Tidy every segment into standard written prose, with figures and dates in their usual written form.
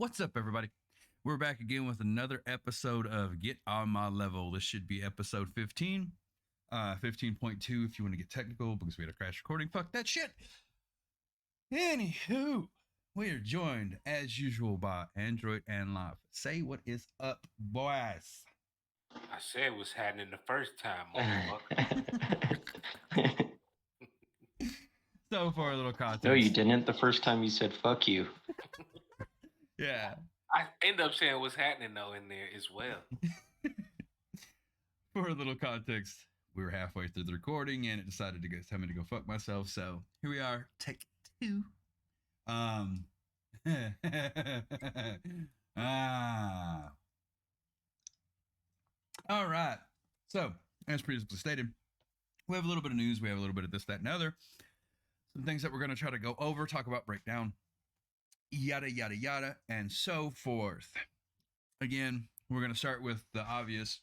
What's up, everybody? We're back again with another episode of Get On My Level. This should be episode 15, 15.2 if you want to get technical because we had a crash recording. Fuck that shit. Anywho, we are joined as usual by Android and Live. Say what is up, boys. I said what's happening the first time, motherfucker. So, for a little No, you context. didn't. The first time you said "fuck you." Yeah. I end up saying what's happening though in there as well. For a little context, we were halfway through the recording and it decided to go tell me to go fuck myself. So here we are, take two. Um ah. All right. So, as previously stated, we have a little bit of news, we have a little bit of this, that, and other. Some things that we're going to try to go over, talk about, break down, yada, yada, yada, and so forth. Again, we're going to start with the obvious.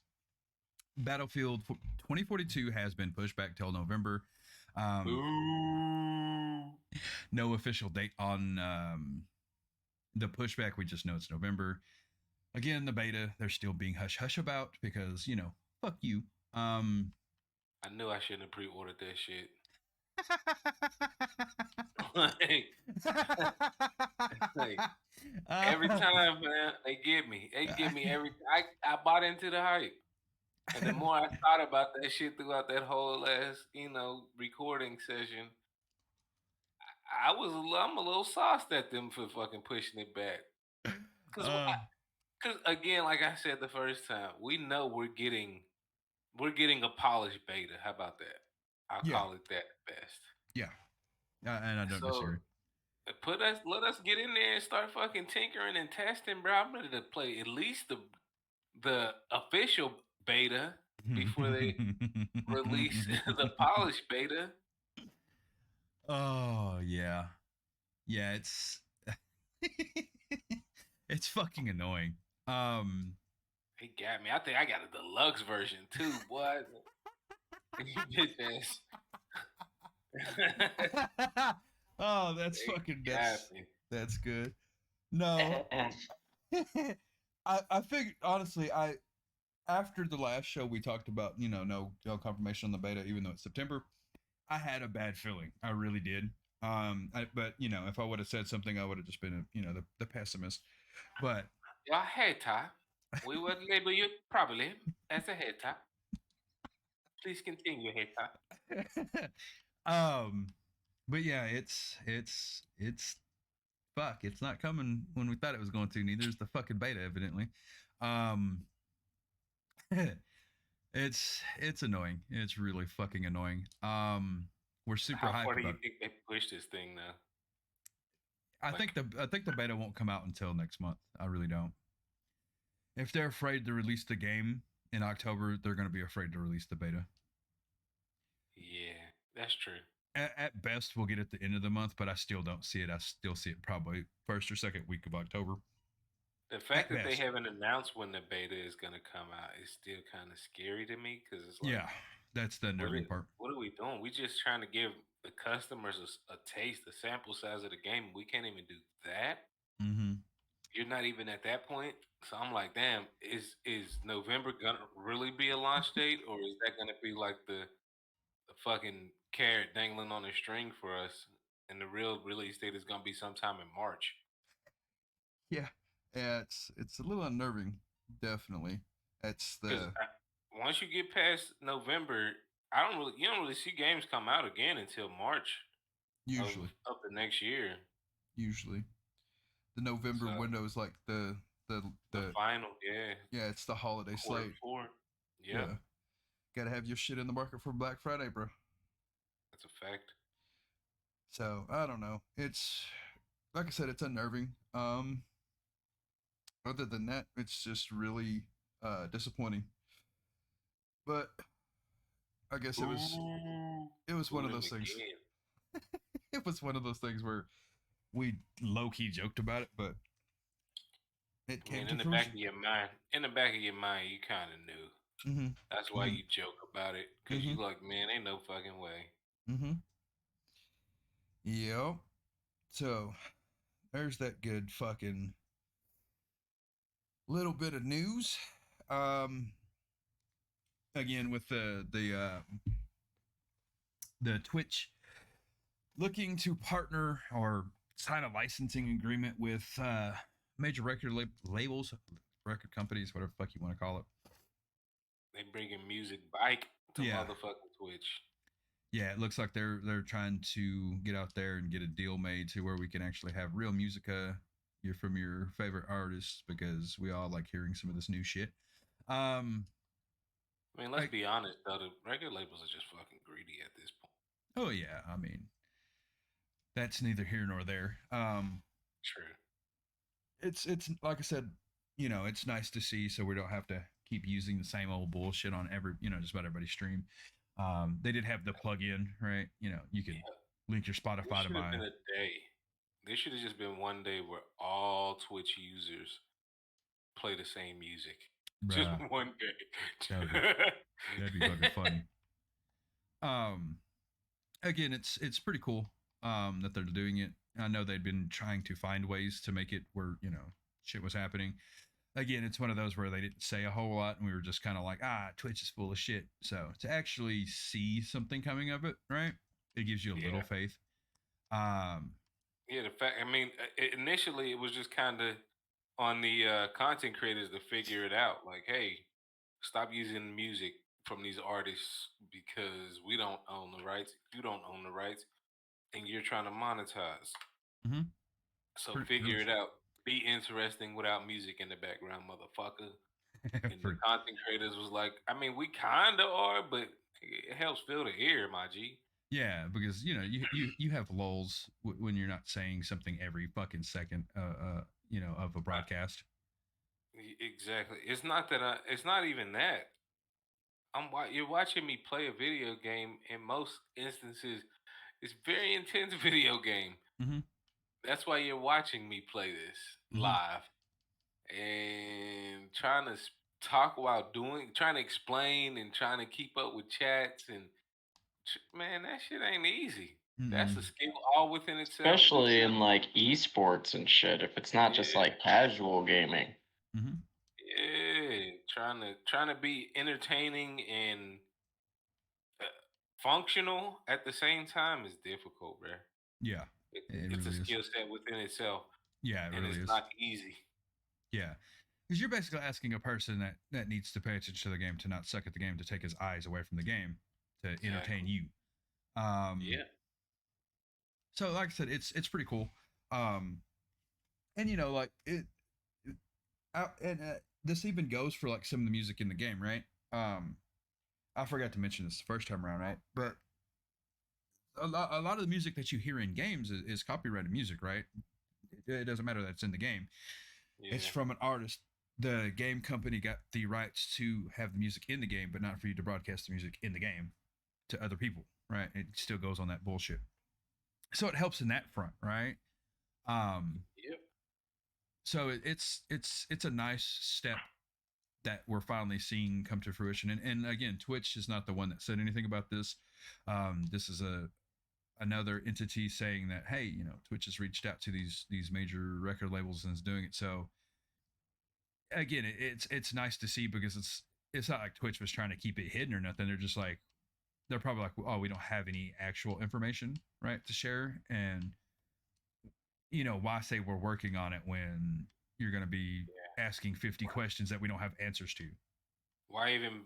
Battlefield 2042 has been pushed back till November. No official date on the pushback. We just know it's November. Again, the beta, they're still being hush hush about because, fuck you. I knew I shouldn't have pre-ordered that shit. like, every time, man, they give me every. I bought into the hype, and the more I thought about that shit throughout that whole last, recording session, I'm a little sauced at them for fucking pushing it back. Because again, like I said the first time, we know we're getting a polished beta. How about that? I'll call it that best. Yeah. And I don't disagree. Let us get in there and start fucking tinkering and testing, bro. I'm ready to play at least the official beta before they release the polished beta. Oh yeah. Yeah, it's it's fucking annoying. He got me. I think I got a deluxe version too, boy. Bitch ass. Oh, that's fucking that's good. No. I figured honestly, after the last show we talked about, no confirmation on the beta, even though it's September, I had a bad feeling. I really did. But if I would have said something, I would have just been the pessimist. But you're a hater. We would label you probably as a hater. Please continue, hater. But yeah, it's fuck. It's not coming when we thought it was going to. Neither is the fucking beta, evidently. It's annoying. It's really fucking annoying. We're super hyped. How far do you think they push this thing now? I think the beta won't come out until next month. I really don't. If they're afraid to release the game in October, they're going to be afraid to release the beta. Yeah, that's true. At best, we'll get it at the end of the month, but I still don't see it. I still see it probably first or second week of October. The fact that they haven't announced when the beta is going to come out is still kind of scary to me because it's like, yeah, that's the nervy part. What are we doing? We're just trying to give the customers a taste, a sample size of the game. We can't even do that. Mm-hmm. You're not even at that point. So I'm like, damn, is November gonna really be a launch date, or is that gonna be like the fucking carrot dangling on a string for us, and the real release date is gonna be sometime in March? Yeah, it's a little unnerving, definitely. It's the once you get past November, you don't really see games come out again until March. Usually of the next year. Usually, the November window is like the final. Yeah. Yeah, it's the holiday slate. Yeah. Gotta have your shit in the market for Black Friday, bro. That's a fact. So I don't know. It's like I said, it's unnerving. Other than that, it's just really disappointing. But I guess it was one of those things. It was one of those things where we low key joked about it, but it came in the back of your mind. In the back of your mind, you kind of knew. Mm-hmm. That's why you joke about it, because you like, man, ain't no fucking way. Mm-hmm. Yep. So there's that good fucking little bit of news. Um, Again with the Twitch looking to partner or sign a licensing agreement with major record labels, record companies, whatever the fuck you want to call it. They bringing music back to Yeah. motherfucking Twitch. Yeah, it looks like they're trying to get out there and get a deal made to where we can actually have real musica from your favorite artists, because we all like hearing some of this new shit. Um, I mean, let's be honest though, the record labels are just fucking greedy at this point. Oh yeah, I mean that's neither here nor there. True. It's like I said, it's nice to see, so we don't have to keep using the same old bullshit on every, just about everybody's stream. They did have the plug-in, right? You could link your There Spotify to should have my. been a day. There should have just been one day where all Twitch users play the same music. Just Bruh, one day. that'd be fucking funny. Again, it's pretty cool that they're doing it. I know they'd been trying to find ways to make it where shit was happening. Again, it's one of those where they didn't say a whole lot, and we were just kind of like, Twitch is full of shit. So to actually see something coming of it, right? It gives you a little faith. Yeah, the fact. I mean, initially it was just kind of on the content creators to figure it out. Like, hey, stop using music from these artists because we don't own the rights. You don't own the rights, and you're trying to monetize. Mm-hmm. So figure it out. Be interesting without music in the background, motherfucker. And the content creators was like, I mean, we kinda are, but it helps fill the ear, my G. Yeah, because you have lulls when you're not saying something every fucking second, of a broadcast. Exactly. It's not that it's not even that. You're watching me play a video game. In most instances, it's very intense video game. Mm-hmm. That's why you're watching me play this live and trying to talk while trying to explain and trying to keep up with chats and man, that shit ain't easy. That's a skill all within itself. Especially in like esports and shit. If it's not just like casual gaming. Mm-hmm. Yeah, trying to be entertaining and functional at the same time is difficult, bro. Yeah, It's really a is. skill set within itself. Yeah, it and really it's is. not easy. Yeah, because you're basically asking a person that needs to pay attention to the game to not suck at the game, to take his eyes away from the game, to entertain you. Yeah. So, like I said, it's pretty cool. And like this even goes for like some of the music in the game, right? I forgot to mention this the first time around, right? But a lot of the music that you hear in games is copyrighted music, right? It doesn't matter that it's in the game. Yeah. It's from an artist. The game company got the rights to have the music in the game, but not for you to broadcast the music in the game to other people, right? It still goes on that bullshit. So it helps in that front, right? Yep. So it's a nice step that we're finally seeing come to fruition. And again, Twitch is not the one that said anything about this. This is another entity saying that, hey, Twitch has reached out to these major record labels and is doing it. So again, it's nice to see, because it's not like Twitch was trying to keep it hidden or nothing. They're probably like, oh, we don't have any actual information, right, to share. And why say we're working on it when you're going to be asking 50 questions that we don't have answers to? Why even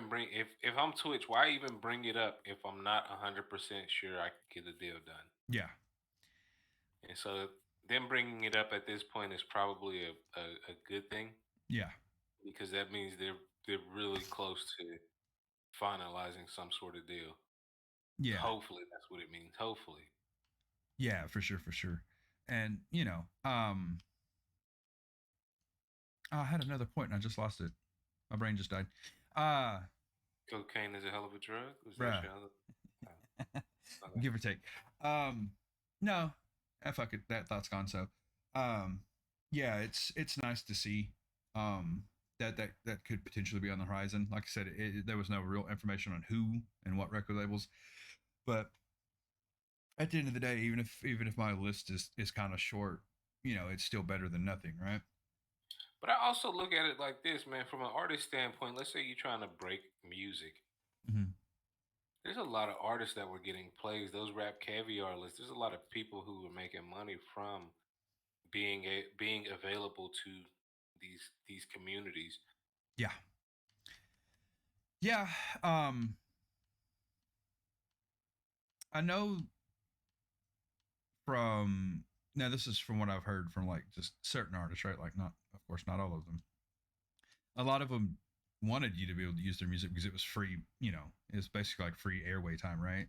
bring if I'm Twitch, why even bring it up if I'm not 100% sure I can get a deal done? Yeah. And so them bringing it up at this point is probably a good thing. Yeah. Because that means they're really close to finalizing some sort of deal. Yeah. Hopefully that's what it means. Hopefully. Yeah, for sure. And I had another point and I just lost it. My brain just died. Cocaine is a hell of a drug? Give or take. No. Fuck it. That thought's gone. So yeah, it's nice to see that could potentially be on the horizon. Like I said, there was no real information on who and what record labels, but at the end of the day, even if my list is kind of short, it's still better than nothing, right? But I also look at it like this, man. From an artist standpoint, let's say you're trying to break music. Mhm. There's a lot of artists that were getting plays. Those rap caviar lists. There's a lot of people who were making money from being available to these communities. Yeah. Yeah. Um, I know from now this is from what I've heard from like just certain artists, right? Like not, of course, not all of them. A lot of them wanted you to be able to use their music because it was free. You know, it's basically like free airway time, right?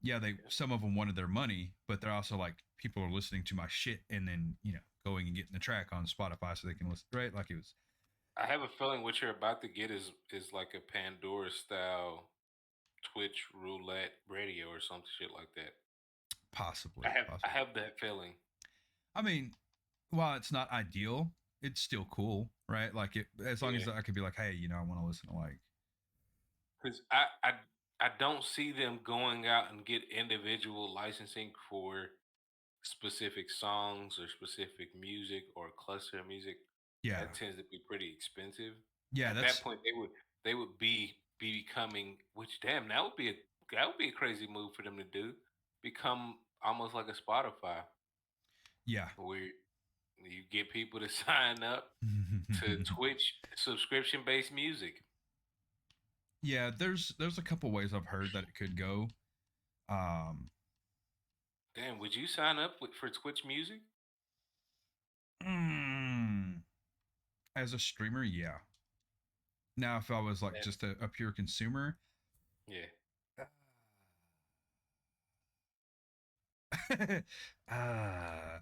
Yeah, they some of them wanted their money, but they're also like people are listening to my shit and then going and getting the track on Spotify so they can listen, right? Like it was I have a feeling what you're about to get is like a Pandora style Twitch roulette radio or some shit like that. possibly, I possibly. have that feeling. I mean, while it's not ideal, it's still cool, right? Like it, as long Yeah, as I could be like, hey, I want to listen to like, because I don't see them going out and get individual licensing for specific songs or specific music or cluster of music. yeah, That tends to be pretty expensive. yeah, At that that's point, they would be becoming, which damn, that would be a crazy move for them to do. Become almost like a Spotify, yeah. where you get people to sign up to Twitch subscription based music. Yeah, there's a couple ways I've heard that it could go. Um, Damn, would you sign up for Twitch music? mm, as a streamer, yeah. Now, if I was like Eh, just a pure consumer, Yeah. uh,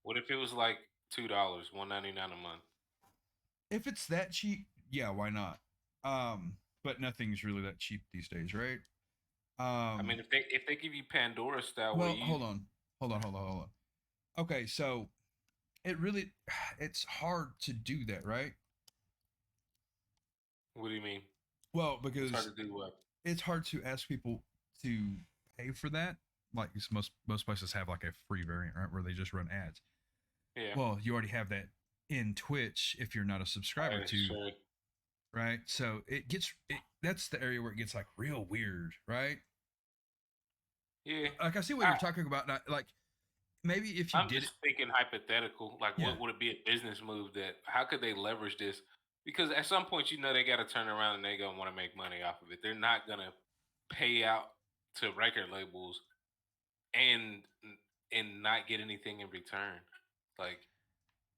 What if it was like $2, $1.99 a month? if it's that cheap, yeah, why not? But nothing's really that cheap these days, right? I mean, Um, if they give you Pandora style, where well, you hold on. Okay, so it really, it's hard to do that, right? what do you mean? Well, It's hard because to do what? it's hard to ask people to pay for that. Like most places have like a free variant, right, where they just run ads. Yeah. Well, you already have that in Twitch if you're not a subscriber to, Sure. right? So that's the area where it gets like real weird, right? Yeah. Like I see what I you're talking about. Like maybe if you I'm did it, just thinking hypothetical. Like, yeah, what would it be a business move that? How could they leverage this? Because at some point, they got to turn around and they gonna want to make money off of it. They're not gonna pay out to record labels and not get anything in return. Like,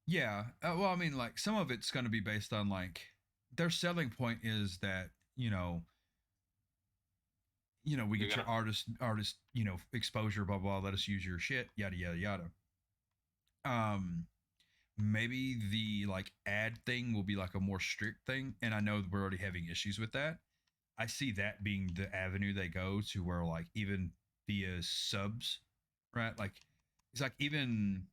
yeah. Well, I mean, like some of it's going to be based on like their selling point is that we they're get your gonna. artist exposure, blah blah. Let us use your shit, yada yada yada. Um, maybe the like ad thing will be like a more strict thing, and I know we're already having issues with that. I see that being the avenue they go to, where like even via subs, right? Like it's like even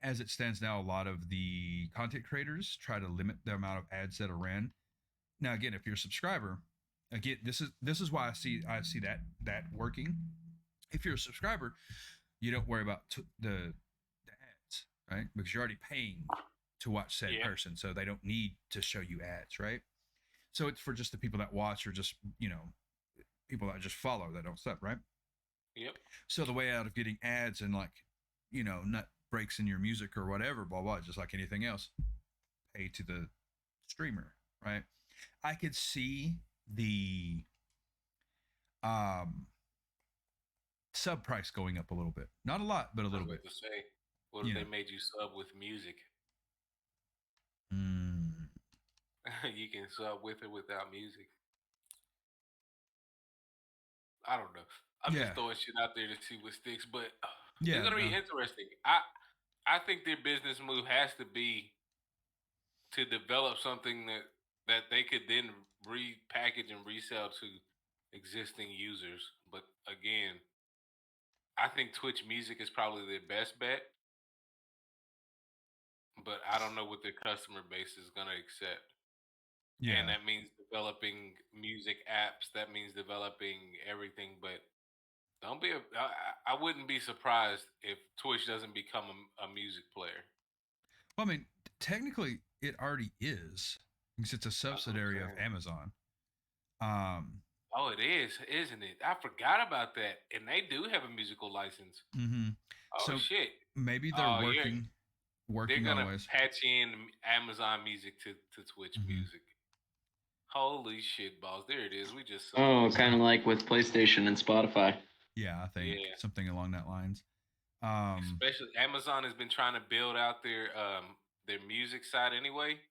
as it stands now, a lot of the content creators try to limit the amount of ads that are ran. Now, again, if you're a subscriber, again, this is why I see that working. If you're a subscriber, you don't worry about the ads, right? Because you're already paying to watch said Yeah. person, so they don't need to show you ads, right? So it's for just the people that watch or just people that just follow that don't sub, right? Yep. So the way out of getting ads and like nut breaks in your music or whatever, blah blah, just like anything else, pay to the streamer, right? I could see the um sub price going up a little bit, not a lot, but a I little was bit. about to say, what if You they know, made you sub with music? mm, You can sub with or without music. I don't know. I'm just yeah, throwing shit out there to see what sticks, but it's yeah, gonna be no, interesting. I think their business move has to be to develop something that they could then repackage and resell to existing users. But again, I think Twitch Music is probably their best bet, but I don't know what their customer base is gonna accept. And yeah, that means developing music apps. That means developing everything. But don't be. I wouldn't be surprised if Twitch doesn't become a music player. Well, I mean, technically, it already is because it's a That's what I'm subsidiary of saying. Amazon. Um, Oh, it is, isn't it? I forgot about that. And they do have a musical license. hmm Oh So shit. maybe they're Oh, yeah. They're working on gonna ways. patch in Amazon Music to Twitch hmm Music. Holy shit, balls! There it is. We just saw Oh, it. kind of like with PlayStation and Spotify. Yeah, I think Yeah. something along that lines. Um, Especially Amazon has been trying to build out their music side anyway.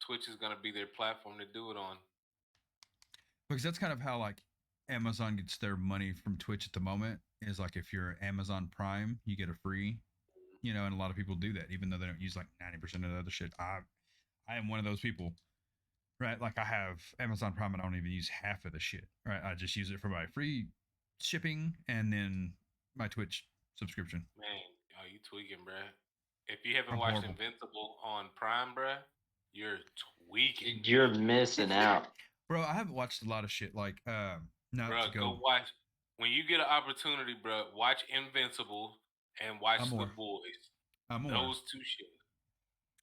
Twitch is gonna be their platform to do it on. because that's kind of how like Amazon gets their money from Twitch at the moment. Is like if you're Amazon Prime, you get a free. And a lot of people do that, even though they don't use like 90% of the other shit. I am one of those people, right? Like I have Amazon Prime and I don't even use half of the shit, right? I just use it for my free shipping and then my Twitch subscription. Man, oh, you tweaking, bruh. If you haven't I'm watched horrible. Invincible on Prime, bruh, you're tweaking, You're missing out. Bro, I haven't watched a lot of shit like not to bruh. go. Go watch when you get an opportunity, bruh. Watch Invincible and watch I'm The more. Boys. I'm more. Those two shit.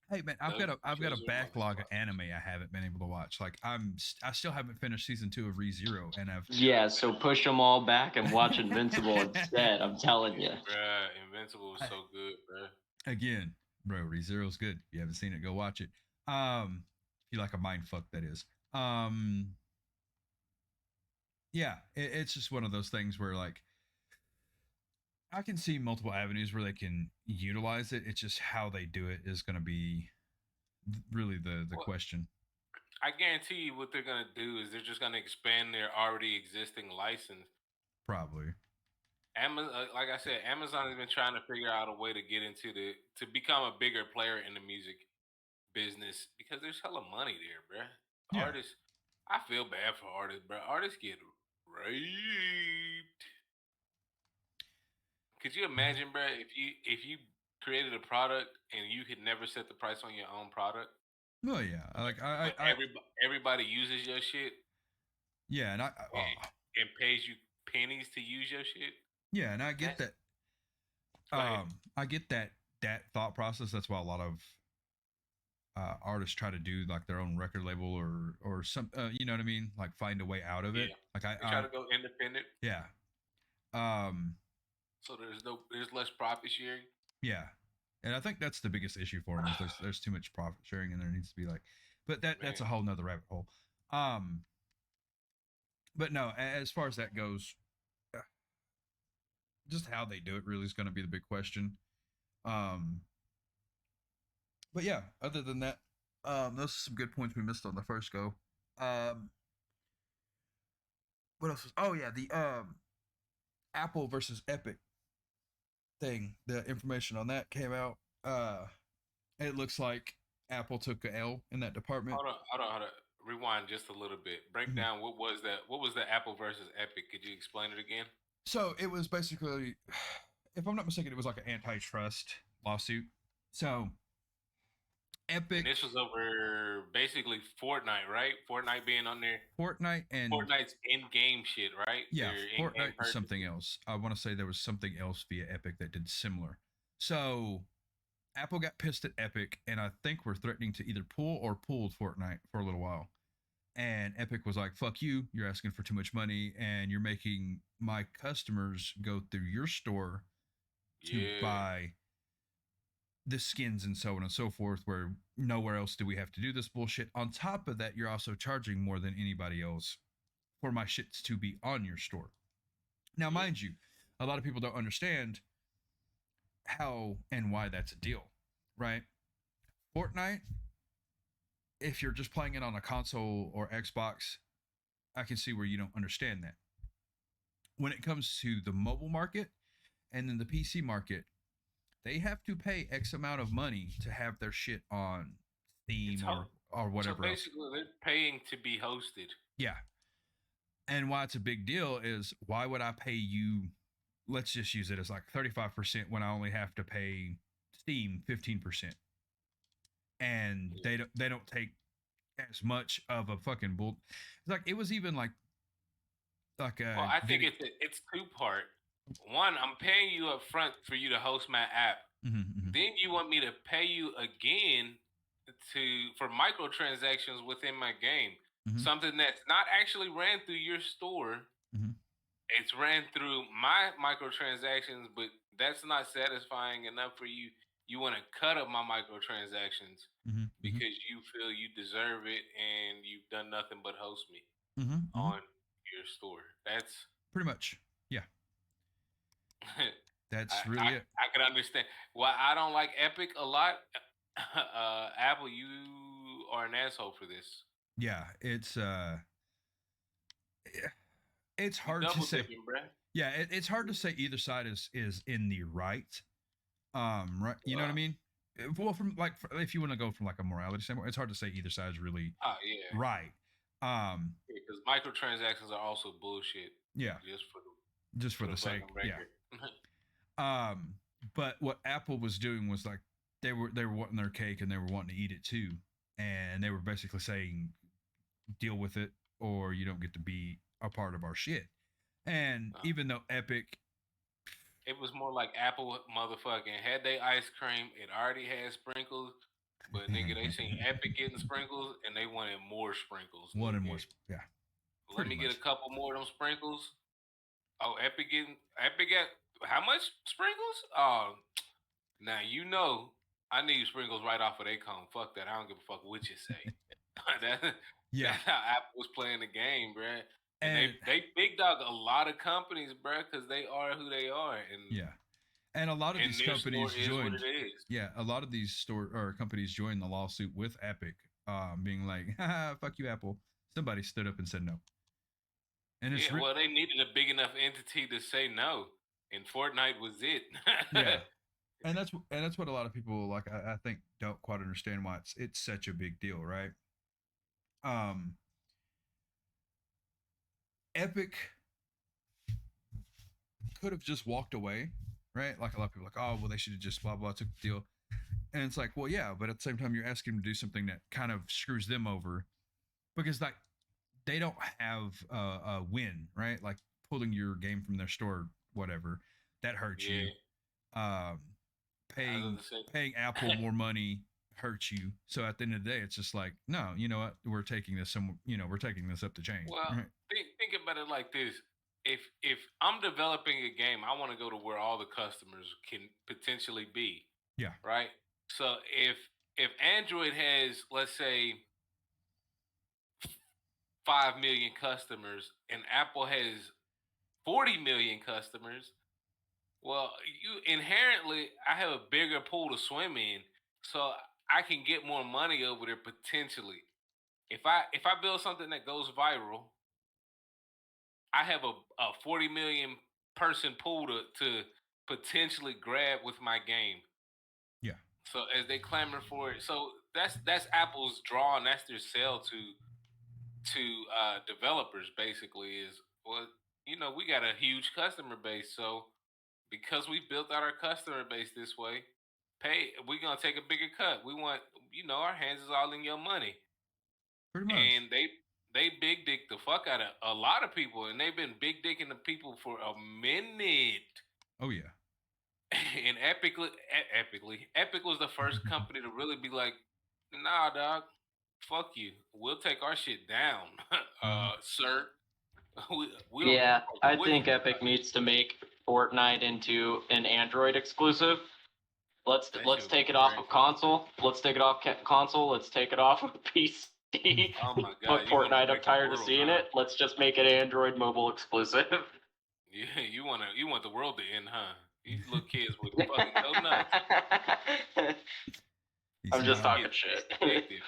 Hey man, Those two I've got a shows are must backlog of watch. anime I haven't been able to watch. Like I still haven't finished season 2 of ReZero, and I've Yeah, so push them all back and watch Invincible instead. I'm telling you. Bruh, Invincible is I- so good, bruh. again, bro, ReZero's good. If you haven't seen it, go watch it. If you like a mind fuck, that is. Um, yeah, it's just one of those things where like I can see multiple avenues where they can utilize it. It's just how they do it is going to be really the Well, question. I guarantee you what they're gonna do is they're just gonna expand their already existing license. Probably. Amazon, like I said, Amazon has been trying to figure out a way to get into to become a bigger player in the music business because there's hella money there, bruh. Yeah. Artists, I feel bad for artists, bruh. Artists get raped. Could you imagine, bruh, if you created a product and you could never set the price on your own product, Well, yeah. Like but everybody uses your shit yeah, and and pays you pennies to use your shit? yeah, and I get That's that. go ahead. I get that thought process. That's why a lot of artists try to do like their own record label or some, you know what I mean? Like find a way out of it. Yeah, Like they try to go independent, yeah, um, so there's less profit sharing. yeah, and I think that's the biggest issue for them is there's too much profit sharing and there needs to be like, but that's a Man, whole nother rabbit hole. Um, but no, as far as that goes, uh, just how they do it really is going to be the big question. Um, but yeah, other than that, those are some good points we missed on the first go. Um, what else? Oh yeah, the Apple versus Epic thing. The information on that came out. It looks like Apple took a L in that department. hold on. Rewind just a little bit. Break Mhm. down what was that? What was the Apple versus Epic? Could you explain it again? So it was basically, if I'm not mistaken, it was like an antitrust lawsuit. So And Epic, this was over basically Fortnite, right? Fortnite being on there. Fortnite, and Fortnite's in-game shit, right? yeah, Their in-game Fortnite is purchases. something else. I want to say there was something else via Epic that did similar. So Apple got pissed at Epic, and I think we're threatening to either pull or pulled Fortnite for a little while. And Epic was like, "Fuck you! You're asking for too much money, and you're making my customers go through your store to Yeah, buy the skins and so on and so forth. Where nowhere else do we have to do this bullshit. On top of that, you're also charging more than anybody else for my shits to be on your store." Now, yeah, mind you, a lot of people don't understand how and why that's a deal, right? Fortnite, if you're just playing it on a console or Xbox, I can see where you don't understand that. When it comes to the mobile market and then the PC market, they have to pay X amount of money to have their shit on it's Steam ho- or so whatever else. basically they're paying to be hosted. Yeah. And why it's a big deal is why would I pay you, let's just use it as like 35% when I only have to pay Steam 15%. And Yeah. they don't take as much of a fucking bull. It's like it was even like Well, a I think video. it's two part. One, I'm paying you up front for you to host my app, Then you want me to pay you again for microtransactions within my game. Something that's not actually ran through your store. It's ran through my microtransactions, but that's not satisfying enough for you. You want to cut up my microtransactions because you feel you deserve it and you've done nothing but host me on your store. That's pretty much. Yeah. That's really it. I can understand why I don't like Epic a lot. Apple, you are an asshole for this. Yeah, it's hard to say. Yeah, it's hard to say either side is in the right. Right, you know what I mean? Well, from like if you want to go from like a morality standpoint, it's hard to say either side is really right. Because microtransactions are also bullshit. Yeah, just for the sake. Yeah. But what Apple was doing was like they were wanting their cake and they were wanting to eat it too, and they were basically saying, deal with it or you don't get to be a part of our shit. And even though Epic, it was more like Apple motherfucking had they ice cream, it already had sprinkles, but nigga, they seen Epic getting sprinkles and they wanted more sprinkles. Wanted more, yeah. Let me get a couple more of them sprinkles. Oh, Epic got how much sprinkles? Oh, now you know I need sprinkles right off of their cone. Fuck that. I don't give a fuck what you say. That's how Apple was playing the game, bruh. And they big dog a lot of companies, bruh, because they are who they are. And and a lot of these companies joined. Yeah, a lot of these companies joined the lawsuit with Epic, being like, "Fuck you, Apple." Somebody stood up and said no. And it's well, they needed a big enough entity to say no, and Fortnite was it. Yeah, and that's what a lot of people like. I think don't quite understand why it's such a big deal, right? Epic could have just walked away, right? Like a lot of people are like, oh, well, they should have just blah blah took the deal, and it's like, well, yeah, but at the same time, you're asking them to do something that kind of screws them over, because like they don't have a win, right? Like pulling your game from their store, whatever, that hurts you. Paying Apple more money hurts you. So at the end of the day, it's just like, no, you know what? We're taking this we're taking this up the chain. Well, right? think about it like this. If I'm developing a game, I want to go to where all the customers can potentially be. Yeah. Right? So if Android has, let's say, 5 million customers and Apple has 40 million customers, well, you inherently, I have a bigger pool to swim in, so I can get more money over there potentially. If I build something that goes viral, I have a 40 million person pool to potentially grab with my game. Yeah. So as they clamor for it, so that's Apple's draw and that's their sell to developers. Basically, is, well, we got a huge customer base, so because we built out our customer base this way, we're gonna take a bigger cut. We want, our hands is all in your money. Pretty much. And they big dick the fuck out of a lot of people, and they've been big dicking the people for a minute. Oh yeah. And Epic was the first company to really be like, nah, dog, fuck you. We'll take our shit down, sir. I think Epic needs to make Fortnite into an Android exclusive. Let's take it off of console. Let's take it off console. Let's take it off of PC. Oh my god! Put Fortnite. I'm tired of seeing it. Let's just make it Android mobile exclusive. Yeah, you want the world to end, huh? These little kids would fucking go nuts. I'm just talking shit. Addictive.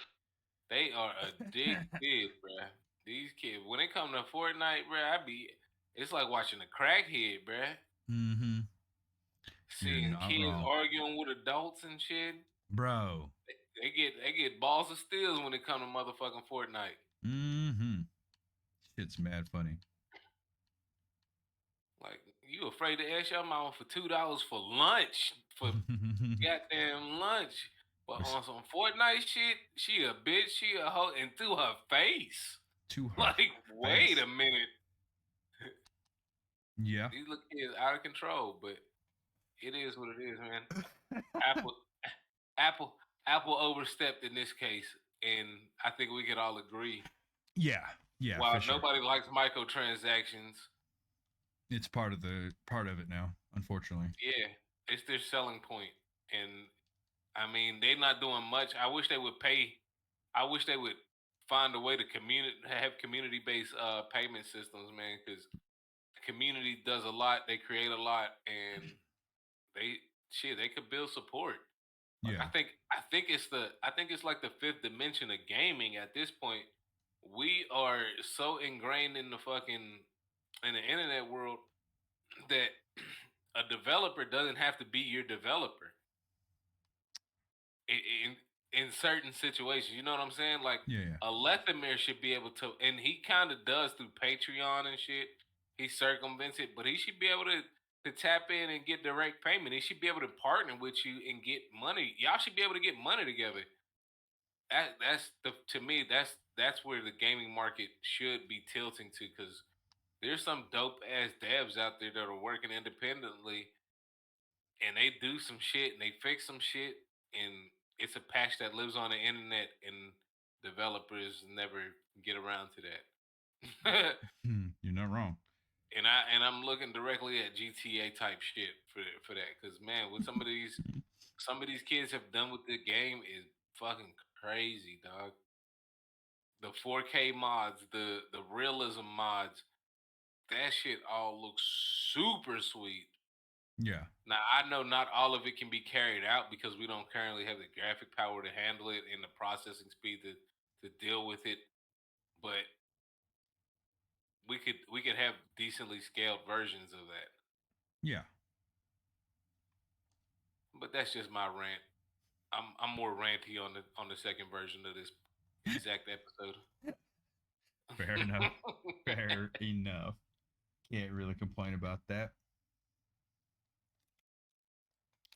They are addicted, bruh. These kids, when they come to Fortnite, bruh, it's like watching a crackhead, bruh. Mm-hmm. Seeing kids arguing with adults and shit. Bro. They get balls of steels when it come to motherfucking Fortnite. Mm-hmm. Shit's mad funny. Like, you afraid to ask your mama for $2 for lunch, for goddamn lunch. But on some Fortnite shit, she a bitch, she a hoe, and to her face. Wait a minute. Yeah. These little kids out of control, but it is what it is, man. Apple, Apple overstepped in this case, and I think we could all agree. Yeah, While for sure. nobody likes microtransactions, It's part of it now, unfortunately. yeah, it's their selling point. And I mean, they're not doing much. I wish they would pay. I wish they would find a way to have community based payment systems, man. Because the community does a lot. They create a lot, and they could build support. Like Yeah, I think it's like the fifth dimension of gaming at this point. We are so ingrained in the internet world that a developer doesn't have to be your developer in in certain situations. You know what I'm saying? Like yeah. a Lethamere should be able to, and he kind of does through Patreon and shit. He circumvents it, but he should be able to tap in and get direct payment. He should be able to partner with you and get money. Y'all should be able to get money together. That's the to me that's where the gaming market should be tilting to, because there's some dope ass devs out there that are working independently and they do some shit and they fix some shit, and it's a patch that lives on the internet, and developers never get around to that. You're not wrong. And I'm looking directly at GTA type shit for that, because man, what some of these kids have done with the game is fucking crazy, dog. The 4K mods, the realism mods, that shit all looks super sweet. Yeah, Now I know not all of it can be carried out because we don't currently have the graphic power to handle it and the processing speed to deal with it, but we could have decently scaled versions of that. yeah. But that's just my rant. I'm more ranty on the second version of this exact episode. Fair enough. Fair enough. Can't really complain about that.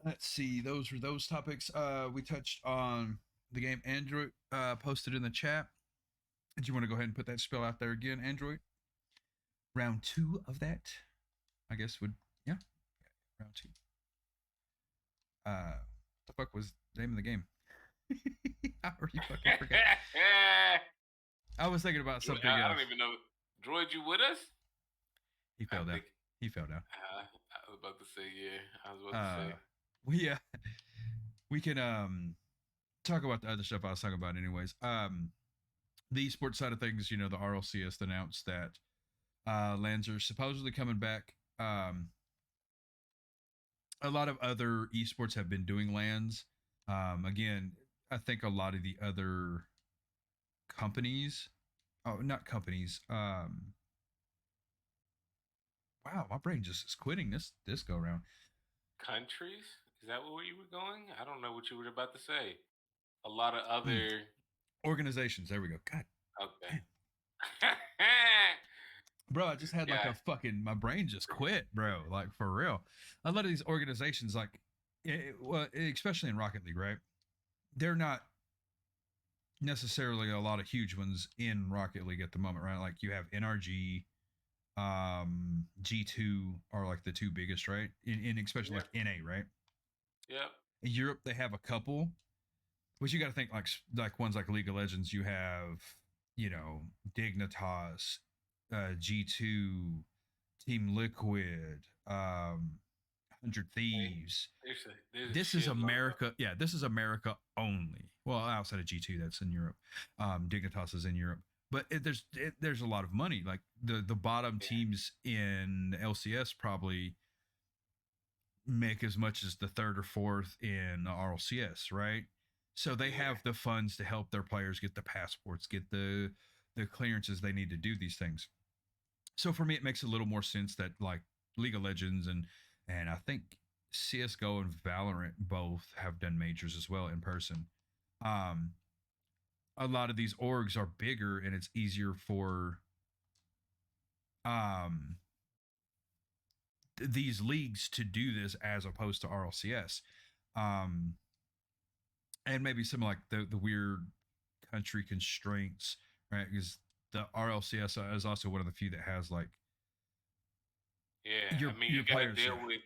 Let's see. Those were those topics. We touched on the game Android. Posted in the chat. Did you want to go ahead and put that spell out there again, Android? Round 2 of that, I guess would round 2. The fuck was the name of the game? I already fucking forgot. I was thinking about something else. I don't even know. Droid, you with us? He fell down. He fell down. I was about to say, yeah. I was about to say. We can talk about the other stuff I was talking about anyways. The esports side of things, the RLCS announced that LANs are supposedly coming back. A lot of other esports have been doing LANs. Again, I think a lot of the other companies, not companies. Wow, my brain just is quitting this go around. Countries? Is that where you were going? I don't know what you were about to say. A lot of other organizations. There we go. God. Okay. Bro, I just had like a fucking, my brain just quit, bro. Like for real. A lot of these organizations, like, well, especially in Rocket League, right? They're not necessarily a lot of huge ones in Rocket League at the moment, right? Like you have NRG, G2 are like the two biggest, right? In especially like NA, right? Yeah. In Europe, they have a couple, but you got to think like ones like League of Legends. You have, Dignitas, G2, Team Liquid, 100 Thieves. This is America. Yeah, this is America only. Well, outside of G2, that's in Europe. Dignitas is in Europe. But there's a lot of money. Like the bottom teams in LCS probably make as much as the third or fourth in RLCS, right? So they have the funds to help their players get the passports, get the clearances they need to do these things. So for me, it makes a little more sense that like League of Legends and I think CS:GO and Valorant both have done majors as well in person. A lot of these orgs are bigger and it's easier for these leagues to do this as opposed to RLCS. And maybe some like the weird country constraints, right? Because the RLCS is also one of the few that has like you gotta deal with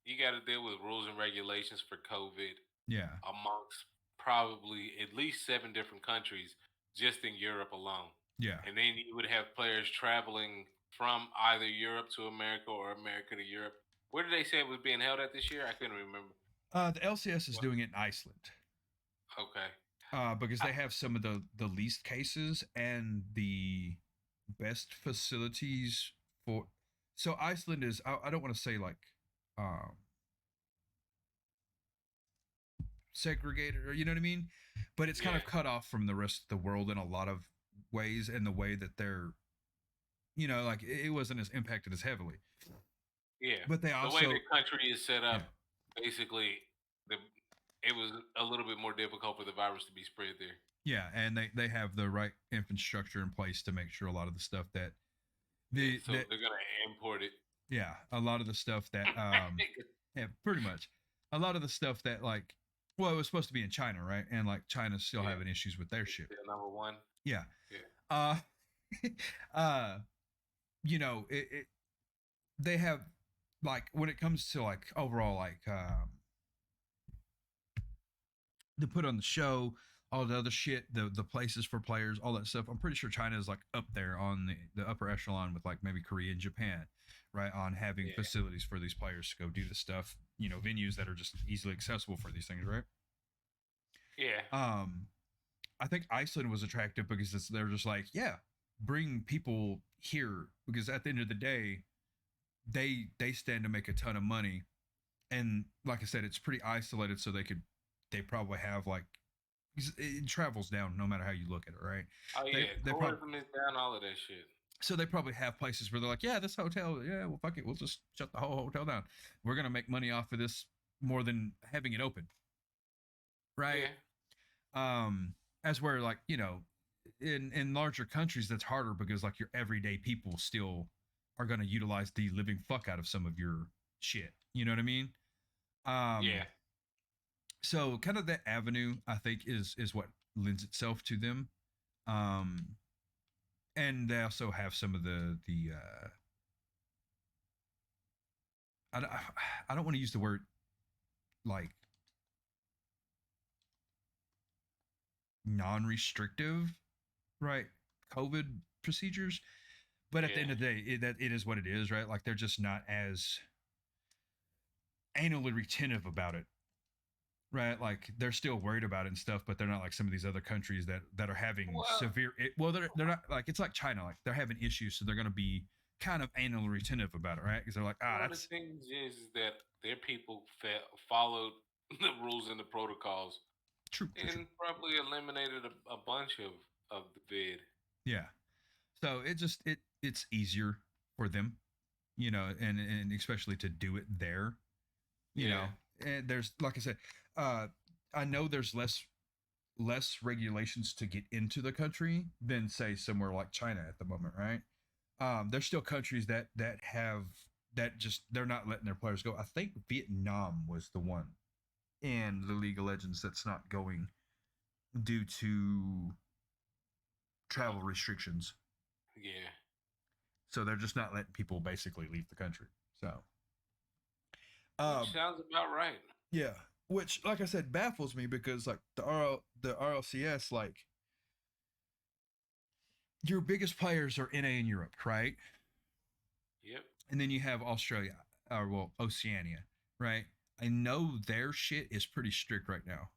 you got to deal with rules and regulations for COVID Yeah. amongst probably at least 7 different countries just in Europe alone. Yeah. And then you would have players traveling from either Europe to America or America to Europe. Where did they say it was being held at this year? I couldn't remember. The LCS is What? doing it in Iceland. Okay. Because they have some of the least cases and the best facilities for. So Iceland is. I don't want to say like um, segregated, or you know what I mean, but it's kind Yeah. of cut off from the rest of the world in a lot of ways, and the way that they're, like it wasn't as impacted as heavily. Yeah. But they The way also, the country is set yeah, up, basically, the it was a little bit more difficult for the virus to be spread there. yeah, and they have the right infrastructure in place to make sure a lot of the stuff that Yeah. the So that they're gonna import it. yeah, a lot of the stuff that yeah, pretty much a lot of the stuff that like, well, it was supposed to be in China, right? And like China's still Yeah. having issues with their It's shit. still number one. Yeah. Yeah. Uh uh they have, like, when it comes to like overall like to put on the show, all the other shit, the places for players, all that stuff. I'm pretty sure China is like up there on the upper echelon with like maybe Korea and Japan, right? On having Yeah. facilities for these players to go do the stuff, venues that are just easily accessible for these things, right? Yeah. I think Iceland was attractive because they're just like, yeah, bring people here, because at the end of the day, they stand to make a ton of money, and like I said, it's pretty isolated, so they probably have like, it travels down no matter how you look at it, right? Oh yeah. They probably, Tourism is down. All of that shit. so they probably have places where they're like, yeah, this hotel, yeah, well, fuck it, we'll just shut the whole hotel down. We're gonna make money off of this more than having it open, right? Yeah. As where, like, in larger countries, that's harder because like your everyday people still are gonna utilize the living fuck out of some of your shit. You know what I mean? Yeah. So kind of that avenue, I think, is what lends itself to them. Um, and they also have some of the I don't want to use the word like non-restrictive, right? COVID procedures, but at the Yeah. end of the day, it is what it is, right? Like they're just not as anally retentive about it, right? Like they're still worried about it and stuff, but they're not like some of these other countries that are having Well, severe. Well, they're not like, it's like China, like they're having issues, so they're going to be kind of anally retentive about it, right? Because they're like, one of that's the things is that their people followed the rules and the protocols true, true, true. and probably eliminated a bunch of the vid. Yeah. So it's easier for them, and especially to do it there, you know. Yeah. And there's, like I said, uh, I know there's less regulations to get into the country than say somewhere like China at the moment, right? There's still countries that have that just they're not letting their players go. I think Vietnam was the one in the League of Legends that's not going due to travel restrictions. Yeah. So they're just not letting people basically leave the country. So, Which sounds about right. yeah, which, like I said, baffles me because like the RLCS, like your biggest players are NA in Europe, right? Yep. And then you have Australia, or well, Oceania, right? I know their shit is pretty strict right now.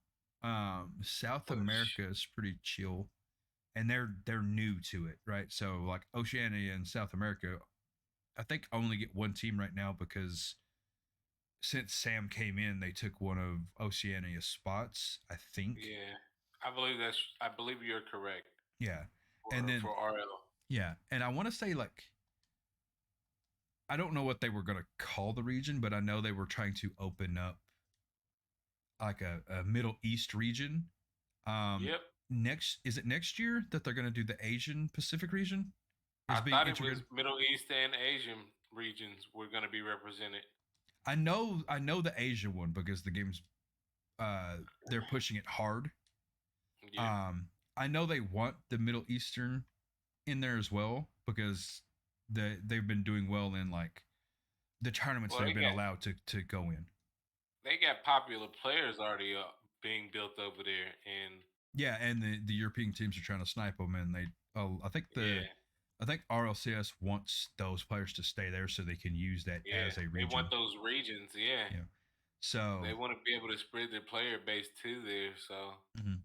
South Push. America is pretty chill, and they're new to it, right? So like Oceania and South America, I think only get one team right now because since Sam came in, they took one of Oceania's spots, I think. Yeah. I believe you're correct. Yeah. For, And then for RL. yeah, and I want to say like I don't know what they were going to call the region, but I know they were trying to open up like a Middle East region. Yep. Is it next year that they're going to do the Asian Pacific region? I thought it was Middle East and Asian regions were going to be represented. I know the Asia one because the game's they're pushing it hard. Yeah. I know they want the Middle Eastern in there as well because they've been doing well in like the tournaments Well, that they have been got allowed to go in. they got popular players already being built over there, and Yeah, and the European teams are trying to snipe them, and they yeah, I think RLCS wants those players to stay there so they can use that yeah, as a they region. want those regions. Yeah, Yeah. So they want to be able to spread their player base to there, so mhm.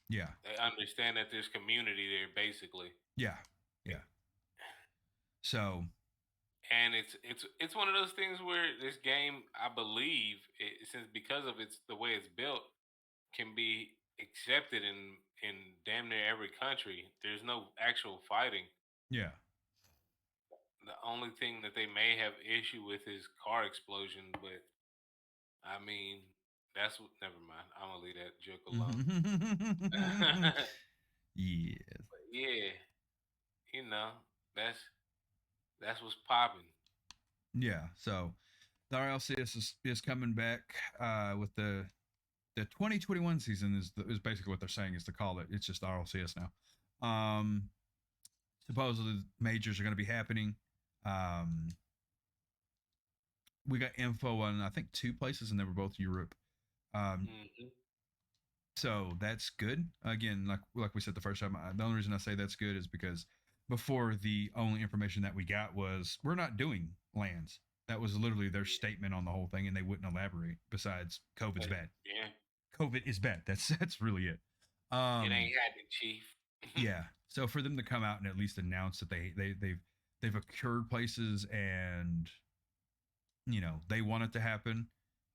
Yeah. they understand that there's community there, basically. Yeah. Yeah. So And it's one of those things where this game, I believe, since because of its the way it's built, can be accepted in damn near every country. There's no actual fighting. yeah. The only thing that they may have issue with is car explosion, but I mean, that's what. Never mind. I'm gonna leave that joke alone. Yes. But yeah, you know, that's that's what's popping. Yeah. So the RLCS is coming back with the 2021 season is basically what they're saying is to call it. It's just RLCS now. Supposedly majors are going to be happening. Um, we got info on I think two places, and they were both Europe. Um, Hmm. so that's good. Again, like we said the first time, the only reason I say that's good is because before the only information that we got was we're not doing lands. That was literally their Yeah, statement on the whole thing, and they wouldn't elaborate. Besides, COVID's but bad. yeah, COVID is bad. That's really it. it Um, ain't happening, Chief. yeah. So for them to come out and at least announce that they've occurred places and they want it to happen,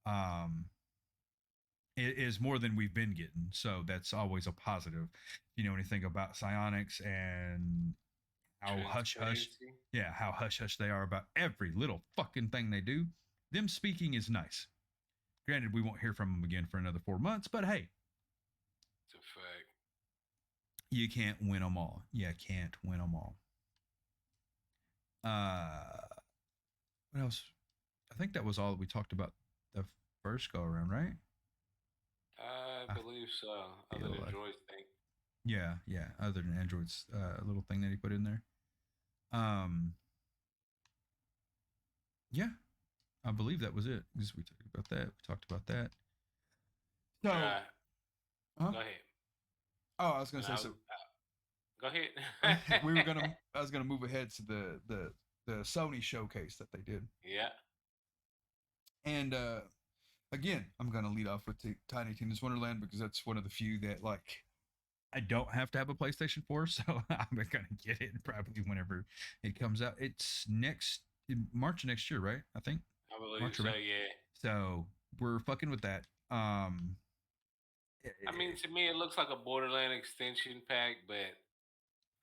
um, it is more than we've been getting. So that's always a positive. You know anything about psionics and how hush hush, Transparency. yeah, how hush hush they are about every little fucking thing they do. Them speaking is nice. Granted, we won't hear from them again for another 4 months, but hey, It's a fact. you can't win them all. You can't win them all. What else? I think that was all that we talked about the first go around, right? I I believe so. Other feel than like, droids think. yeah, yeah. Other than Android's little thing that he put in there. Um, yeah, I believe that was it. Because we talked about that. We talked about that. So, Uh, huh? Go ahead. Oh, I was gonna And say so. go ahead. We were gonna. I was gonna move ahead to the Sony showcase that they did, Yeah. and again, I'm gonna lead off with Tiny Tina's Wonderland because that's one of the few that like I don't have to have a PlayStation 4, so I'm gonna get it probably whenever it comes out. It's next in March next year, right? I think I believe March or so. May. Yeah. So we're fucking with that. I mean, to me, it looks like a Borderland extension pack, but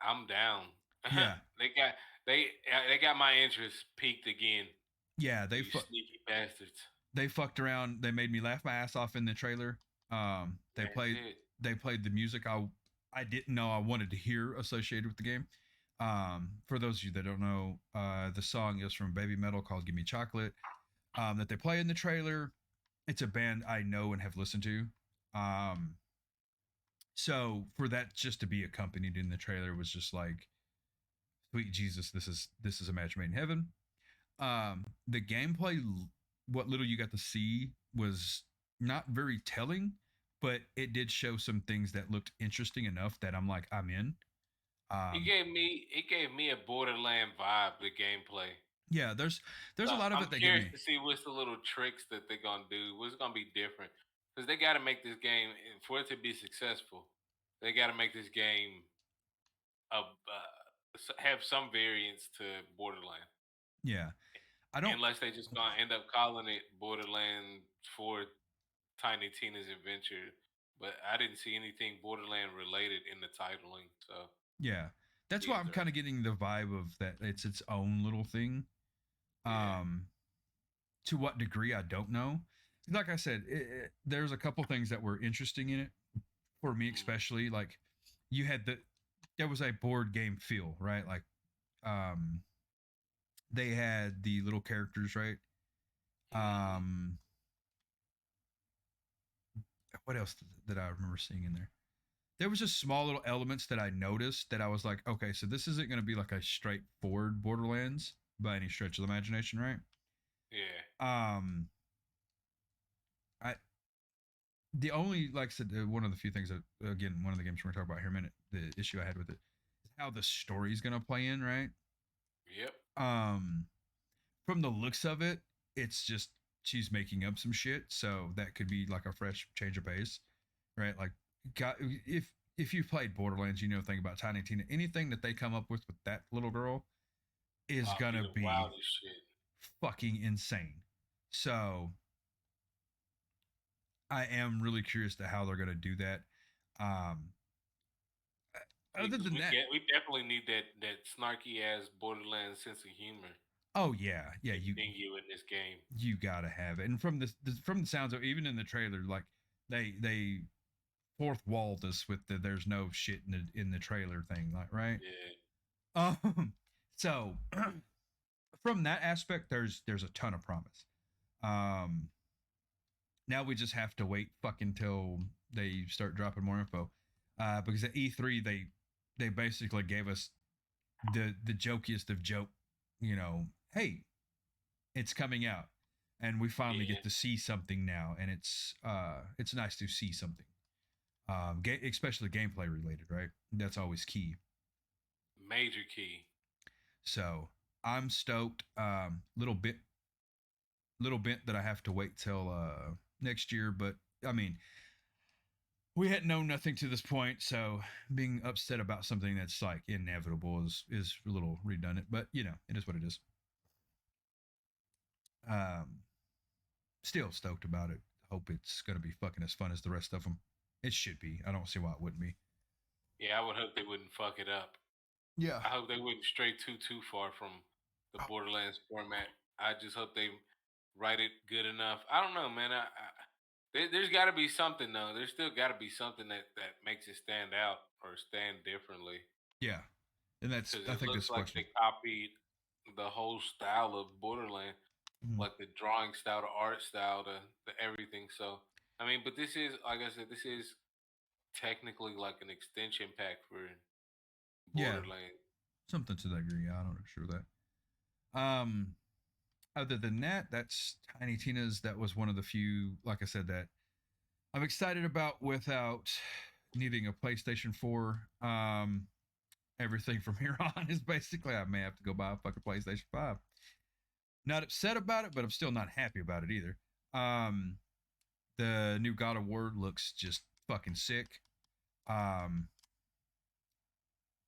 I'm down. Yeah, they got they got my interest peaked again. yeah. You sneaky bastards. They fucked around. They made me laugh my ass off in the trailer. They That's played it. they played the music I didn't know I wanted to hear associated with the game. For those of you that don't know, the song is from Baby Metal called "Give Me Chocolate." That they play in the trailer. It's a band I know and have listened to. Um, so for that just to be accompanied in the trailer was just like, sweet Jesus, this is a match made in heaven. The gameplay, what little you got to see was not very telling, but it did show some things that looked interesting enough that I'm like, I'm in. Um, It gave me a Borderland vibe. The gameplay. yeah, there's So a lot of I'm it that give curious me. to see what's the little tricks that they're gonna do. What's gonna be different? Because they got to make this game for it to be successful. They got to make this game have some variance to Borderland, Yeah, I don't. unless they just gonna end up calling it Borderland for Tiny Tina's Adventure. But I didn't see anything Borderland related in the titling, so Yeah, that's be why I'm kind of interesting. getting the vibe of that it's its own little thing. Yeah. Um, to what degree I don't know. Like I said, there's a couple things that were interesting in it for me, Mm, especially like you had there was a board game feel, right? Like um they had the little characters, right? mhm. Um what else did I remember seeing in there? There was just small little elements that I noticed that I was like, okay, so this isn't going to be like a straightforward Borderlands by any stretch of the imagination, right? Um, I the only like I said one of the few things that again one of the games we're gonna talk about here in a minute. The issue I had with it is how the story's gonna play in, right? Yep. Um, from the looks of it, it's just she's making up some shit, so that could be like a fresh change of pace, right? Like, got if you've played Borderlands, you know thing about Tiny Tina. Anything that they come up with that little girl is Be gonna the be wildest shit. fucking insane. So I am really curious to how they're gonna do that. Um, other Because than that, we definitely need that snarky ass Borderlands sense of humor. oh yeah, yeah, Continue in this game. you gotta have it. And from from the sounds of even in the trailer, like they fourth walled us with the there's no shit in the trailer thing, like right. Yeah. So from that aspect, there's a ton of promise. Um, now we just have to wait fucking till they start dropping more info. Because at E3 they basically gave us the jokiest of joke, you know, hey, it's coming out. And we finally Yeah. get to see something now, and it's nice to see something. Especially gameplay related, right? That's always key. Major key. So I'm stoked. Little bit that I have to wait till next year, but I mean, we had known nothing to this point, so being upset about something that's like inevitable is a little redundant. But you know, it is what it is. Um, Still stoked about it. Hope it's gonna be fucking as fun as the rest of them. It should be. I don't see why it wouldn't be. Yeah, I would hope they wouldn't fuck it up. Yeah. I hope they wouldn't stray too far from the Borderlands format. I just hope they write it good enough. I don't know, man. There's got to be something though. There's still got to be something that makes it stand out or stand differently. Yeah. And that's Because I it think looks that's the like question. they copied the whole style of Borderlands, Mhm. like the drawing style, the art style, the everything. So I mean, but this is like I said, this is technically like an extension pack for Yeah. Borderlands. Something to that degree. I don't know sure that. Other than that, that's Tiny Tina's. That was one of the few, like I said, that I'm excited about without needing a PlayStation 4. Everything from here on is basically I may have to go buy a fucking PlayStation 5. Not upset about it, but I'm still not happy about it either. Um, the new God of War looks just fucking sick. Um,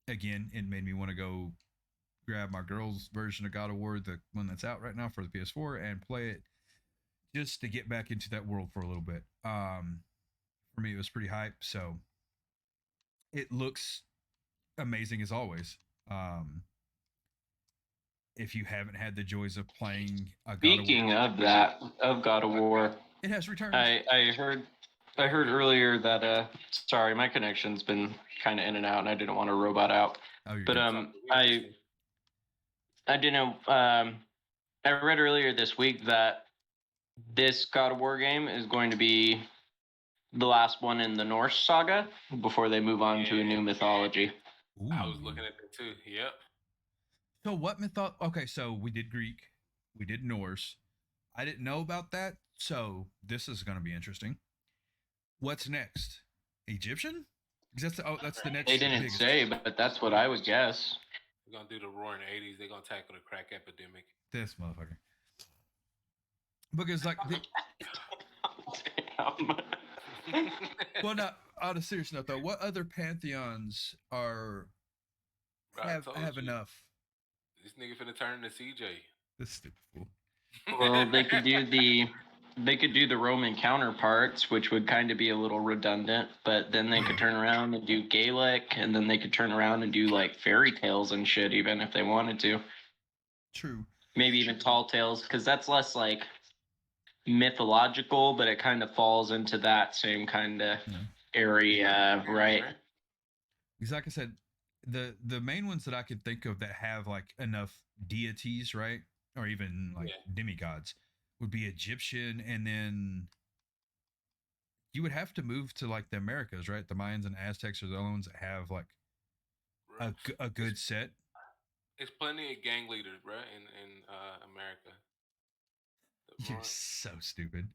Again, it made me want to go grab my girl's version of God of War, the one that's out right now for the PS4, and play it just to get back into that world for a little bit. For me, it was pretty hype. So it looks amazing as always. Um, if you haven't had the joys of playing a God of War, Speaking of that, of God of War, it has returned. I heard earlier that sorry, my connection's been kind of in and out, and I didn't want to robot out. Oh, you're But good. I didn't I read earlier this week that this God of War game is going to be the last one in the Norse saga before they move on to a new mythology. I was Ooh. looking at that too. Yep. So what myth? Okay, so we did Greek, we did Norse. I didn't know about that, so this is going to be interesting. What's next? Egyptian? Because that's the next. They didn't biggest. say, but that's what I would guess. They're gonna do the roaring '80s. They're gonna tackle the crack epidemic. This motherfucker. Because like, well, not on a serious note though. What other pantheons are have enough? This nigga finna turn into CJ. This stupid fool. Well, they could do the Roman counterparts, which would kind of be a little redundant, but then they could turn around and do Gaelic, and then they could turn around and do like fairy tales and shit, even if they wanted to. True. Maybe even tall tales, because that's less like mythological, but it kind of falls into that same kind of area, right? Because like I said, the main ones that I could think of that have like enough deities, right, or even like demigods, would be Egyptian, and then you would have to move to like the Americas, right? The Mayans and Aztecs are the only ones that have like a good set. It's plenty of gang leaders, right, in America. You're so stupid.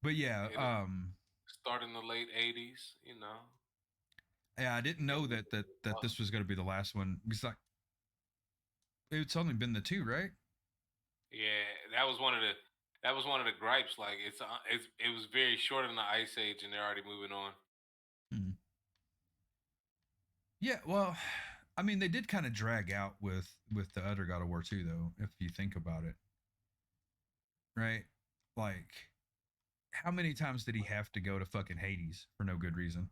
But yeah, Start in the late '80s, yeah, I didn't know that this was going to be the last one because like it's only been the two, right? Yeah, that was one of the gripes. Like it was very short in the Ice Age, and they're already moving on. Hmm. Yeah, well, I mean, they did kind of drag out with the other God of War 2, though, if you think about it, right? Like, how many times did he have to go to fucking Hades for no good reason?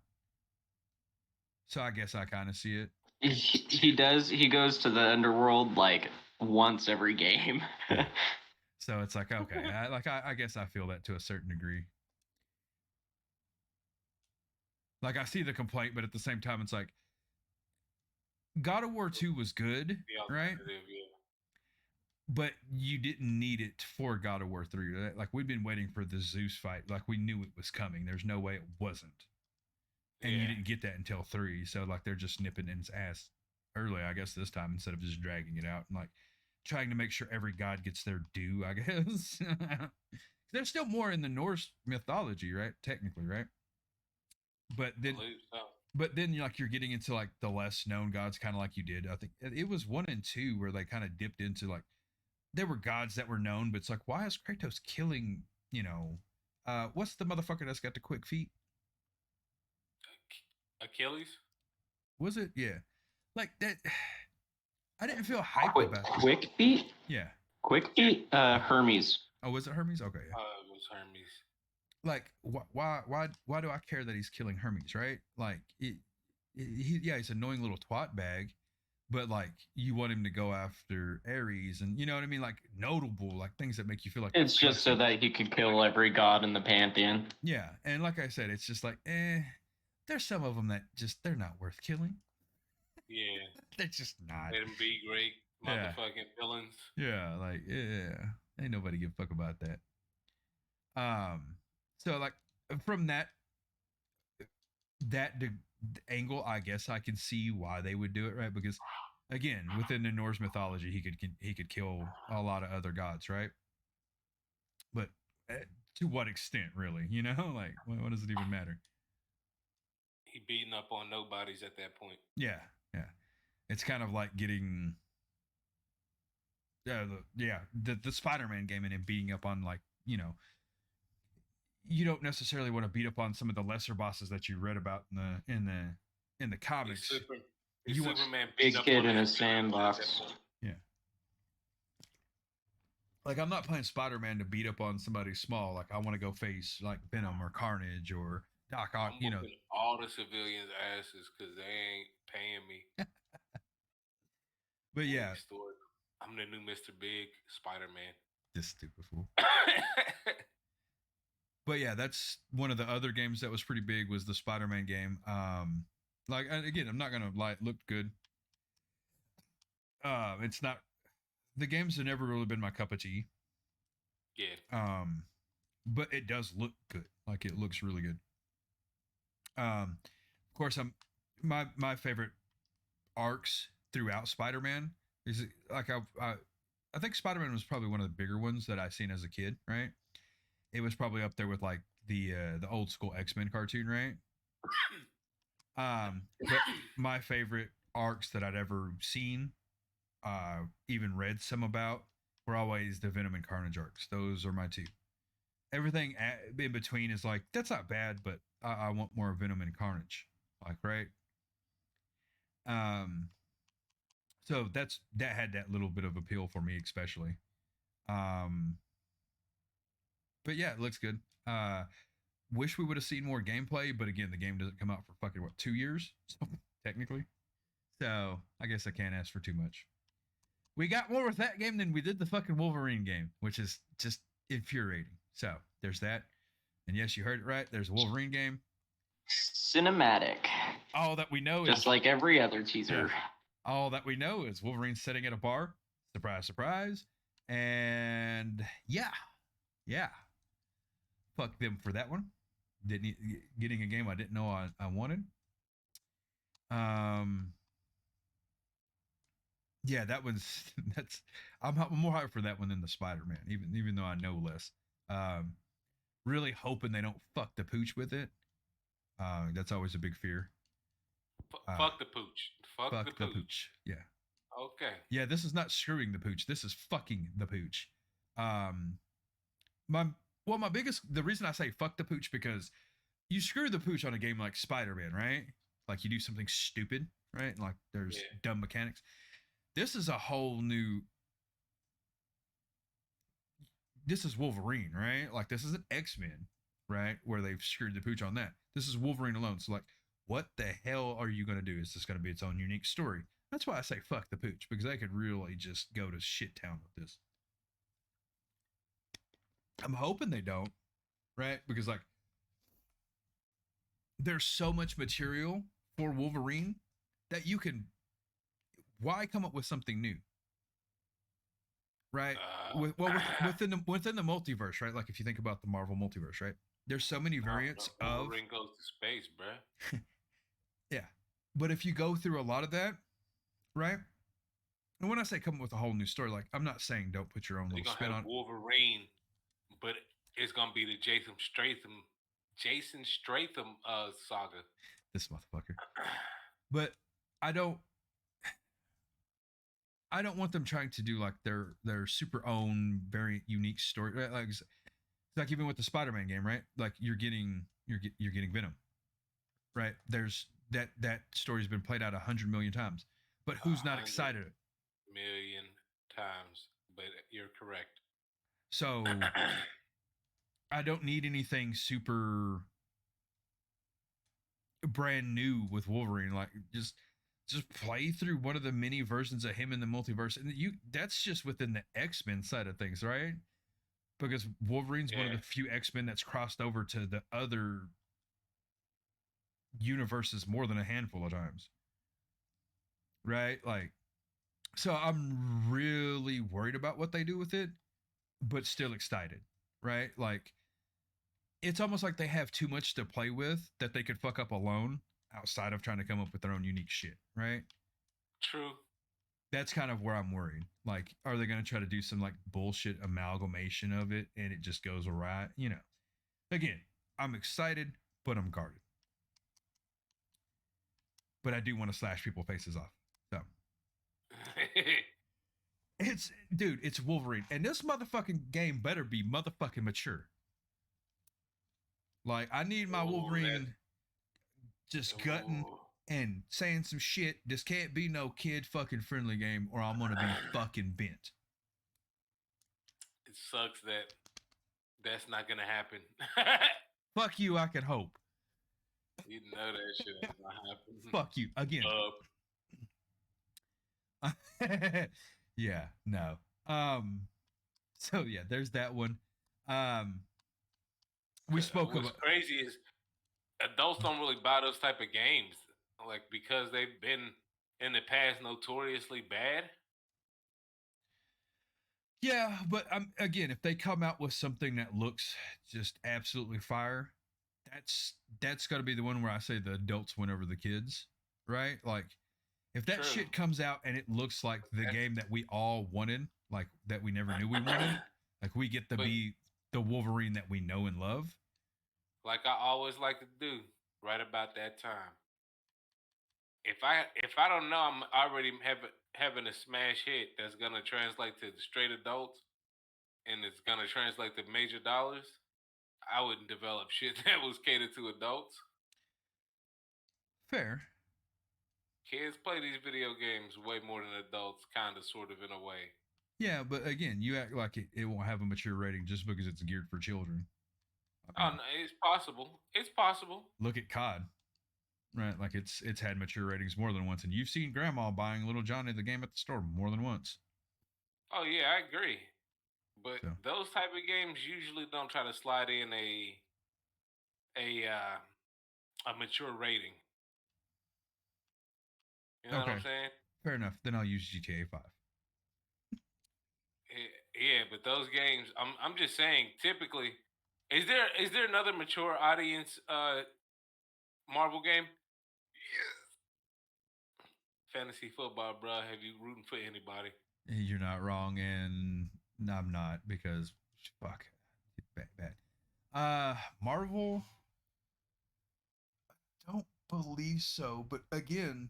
So I guess I kind of see it. He does. He goes to the underworld like once every game. Yeah. So it's like, okay, I guess I feel that to a certain degree. Like I see the complaint, but at the same time, it's like God of War 2 was good, The right? alternative, yeah. But you didn't need it for God of War 3. Like we've been waiting for the Zeus fight. Like we knew it was coming. There's no way it wasn't. And you didn't get that until 3. So like they're just nipping in its ass early, I guess, this time instead of just dragging it out and like trying to make sure every god gets their due, I guess. There's still more in the Norse mythology, right? Technically, right? But then So. but then you're getting into like the less known gods, kind of like you did. I think it was 1 and 2 where they kind of dipped into like there were gods that were known, but it's like, why is Kratos killing, what's the motherfucker that's got the quick feet? Achilles? Was it? Yeah. Like that. I didn't feel hyped about it. Quick feet? Yeah. Quick feet? Hermes. Oh, was it Hermes? Okay, yeah. It was Hermes. Like, why do I care that he's killing Hermes, right? Like, he's an annoying little twat bag, but like, you want him to go after Ares, and you know what I mean, like notable, like things that make you feel like It's just so that he could kill every god in the pantheon. Yeah, and like I said, it's just like, there's some of them that just they're not worth killing. Yeah, they're just not. Let them be great motherfucking villains. Yeah, like ain't nobody give a fuck about that. So like from that angle, I guess I can see why they would do it, right? Because again, within the Norse mythology, he could kill a lot of other gods, right? But to what extent, really? You know, like what does it even matter? He beating up on nobodies at that point. Yeah, yeah. It's kind of like getting the Spider-Man game and him beating up on like, you don't necessarily want to beat up on some of the lesser bosses that you read about in the comics. Superman big kid in a sandbox. Yeah. Like I'm not playing Spider-Man to beat up on somebody small. Like I want to go face like Venom or Carnage or Doc Ock. All the civilians' asses because they ain't paying me. But yeah, I'm the new Mr. Big Spider-Man. This stupid fool. But yeah, that's one of the other games that was pretty big was the Spider-Man game. Like again, I'm not gonna lie, it looked good. It's not. The games have never really been my cup of tea. Yeah. But it does look good. Like it looks really good. Of course, my favorite arcs throughout Spider-Man is like I think Spider-Man was probably one of the bigger ones that I seen as a kid, right? It was probably up there with like the old school X-Men cartoon, right? But my favorite arcs that I'd ever seen, even read some about, were always the Venom and Carnage arcs. Those are my two. Everything in between is like that's not bad, but I want more Venom and Carnage, like right. So that had that little bit of appeal for me, especially. But yeah, it looks good. Wish we would have seen more gameplay, but again, the game doesn't come out for fucking 2 years, so, technically. So I guess I can't ask for too much. We got more with that game than we did the fucking Wolverine game, which is just infuriating. So there's that. And yes, you heard it right. There's a Wolverine game. Cinematic. All that we know just like every other teaser. Yeah, all that we know is Wolverine sitting at a bar. Surprise, surprise. And yeah. Fuck them for that one. Getting a game I didn't know I wanted. Yeah, that one's that's I'm more hyped for that one than the Spider-Man, even though I know less. Um, really hoping they don't fuck the pooch with it. That's always a big fear. Fuck the pooch. Fuck the Fuck the pooch. pooch. Yeah. Okay. Yeah, this is not screwing the pooch. This is fucking the pooch. Um, my my biggest the reason I say fuck the pooch because you screw the pooch on a game like Spider-Man, right? Like you do something stupid, right? Like there's Yeah. dumb mechanics. This is a whole new. This is Wolverine, right? Like this is an X-Men, right? Where they've screwed the pooch on that. This is Wolverine alone. So like, what the hell are you gonna do? Is this gonna be its own unique story? That's why I say fuck the pooch because they could really just go to shit town with this. I'm hoping they don't, right? Because like there's so much material for Wolverine that you can why come up with something new? Right? Within the multiverse, right? Like if you think about the Marvel multiverse, right? There's so many variants of Wolverine goes to space, bruh. yeah. But if you go through a lot of that, right? And when I say come up with a whole new story, like I'm not saying don't put your own They're little gonna spin on have Wolverine, but it's gonna be the Jason Stratham saga. this motherfucker. But I don't want them trying to do like their super own very unique story. Right? Like it's like even with the Spider-Man game, right? Like you're getting Venom, right? There's that story's been played out 100 million times, but who's not excited? Million times, but you're correct. So I don't need anything super brand new with Wolverine. Like just play through one of the many versions of him in the multiverse, and that's just within the X-Men side of things, right? Because Wolverine's one of the few X-Men that's crossed over to the other universes more than a handful of times, right? Like, so I'm really worried about what they do with it, but still excited, right? Like, it's almost like they have too much to play with that they could fuck up alone outside of trying to come up with their own unique shit, right? True. That's kind of where I'm worried. Like, are they going to try to do some like bullshit amalgamation of it and it just goes awry? You know, again, I'm excited, but I'm guarded. But I do want to slash people's faces off. So it's Wolverine, and this motherfucking game better be motherfucking mature. Like I need my Wolverine just gutting and saying some shit. This can't be no kid fucking friendly game, or I'm gonna be fucking bent. It sucks that that's not gonna happen. Fuck you. I can hope. You know that shit ain't gonna happen. Fuck you again. Yeah, no. So yeah, there's that one. We spoke What's about crazy is adults don't really buy those type of games, like because they've been in the past notoriously bad. yeah, but again, if they come out with something that looks just absolutely fire, that's got to be the one where I say the adults win over the kids, right? Like if that shit comes out and it looks like the game that we all wanted, like that we never knew we wanted, like we get to be the Wolverine that we know and love. Like I always like to do right about that time. If I don't know I'm already having a smash hit that's gonna translate to the straight adults and it's gonna translate to major dollars, I wouldn't develop shit that was catered to adults. Fair. Kids play these video games way more than adults, kind of, sort of, in a way. Yeah, but again, you act like it won't have a mature rating just because it's geared for children. I mean, no, it's possible. It's possible. Look at COD, right? Like it's had mature ratings more than once, and you've seen Grandma buying little Johnny the game at the store more than once. Oh yeah, I agree. But those type of games usually don't try to slide in a mature rating. You know what I'm saying? Fair enough. Then I'll use GTA 5. Yeah, but those games, I'm just saying. Typically, is there another mature audience Marvel game? fantasy football, bro, have you rooting for anybody? You're not wrong, and no, I'm not because fuck, bad. Marvel, don't believe so, but again,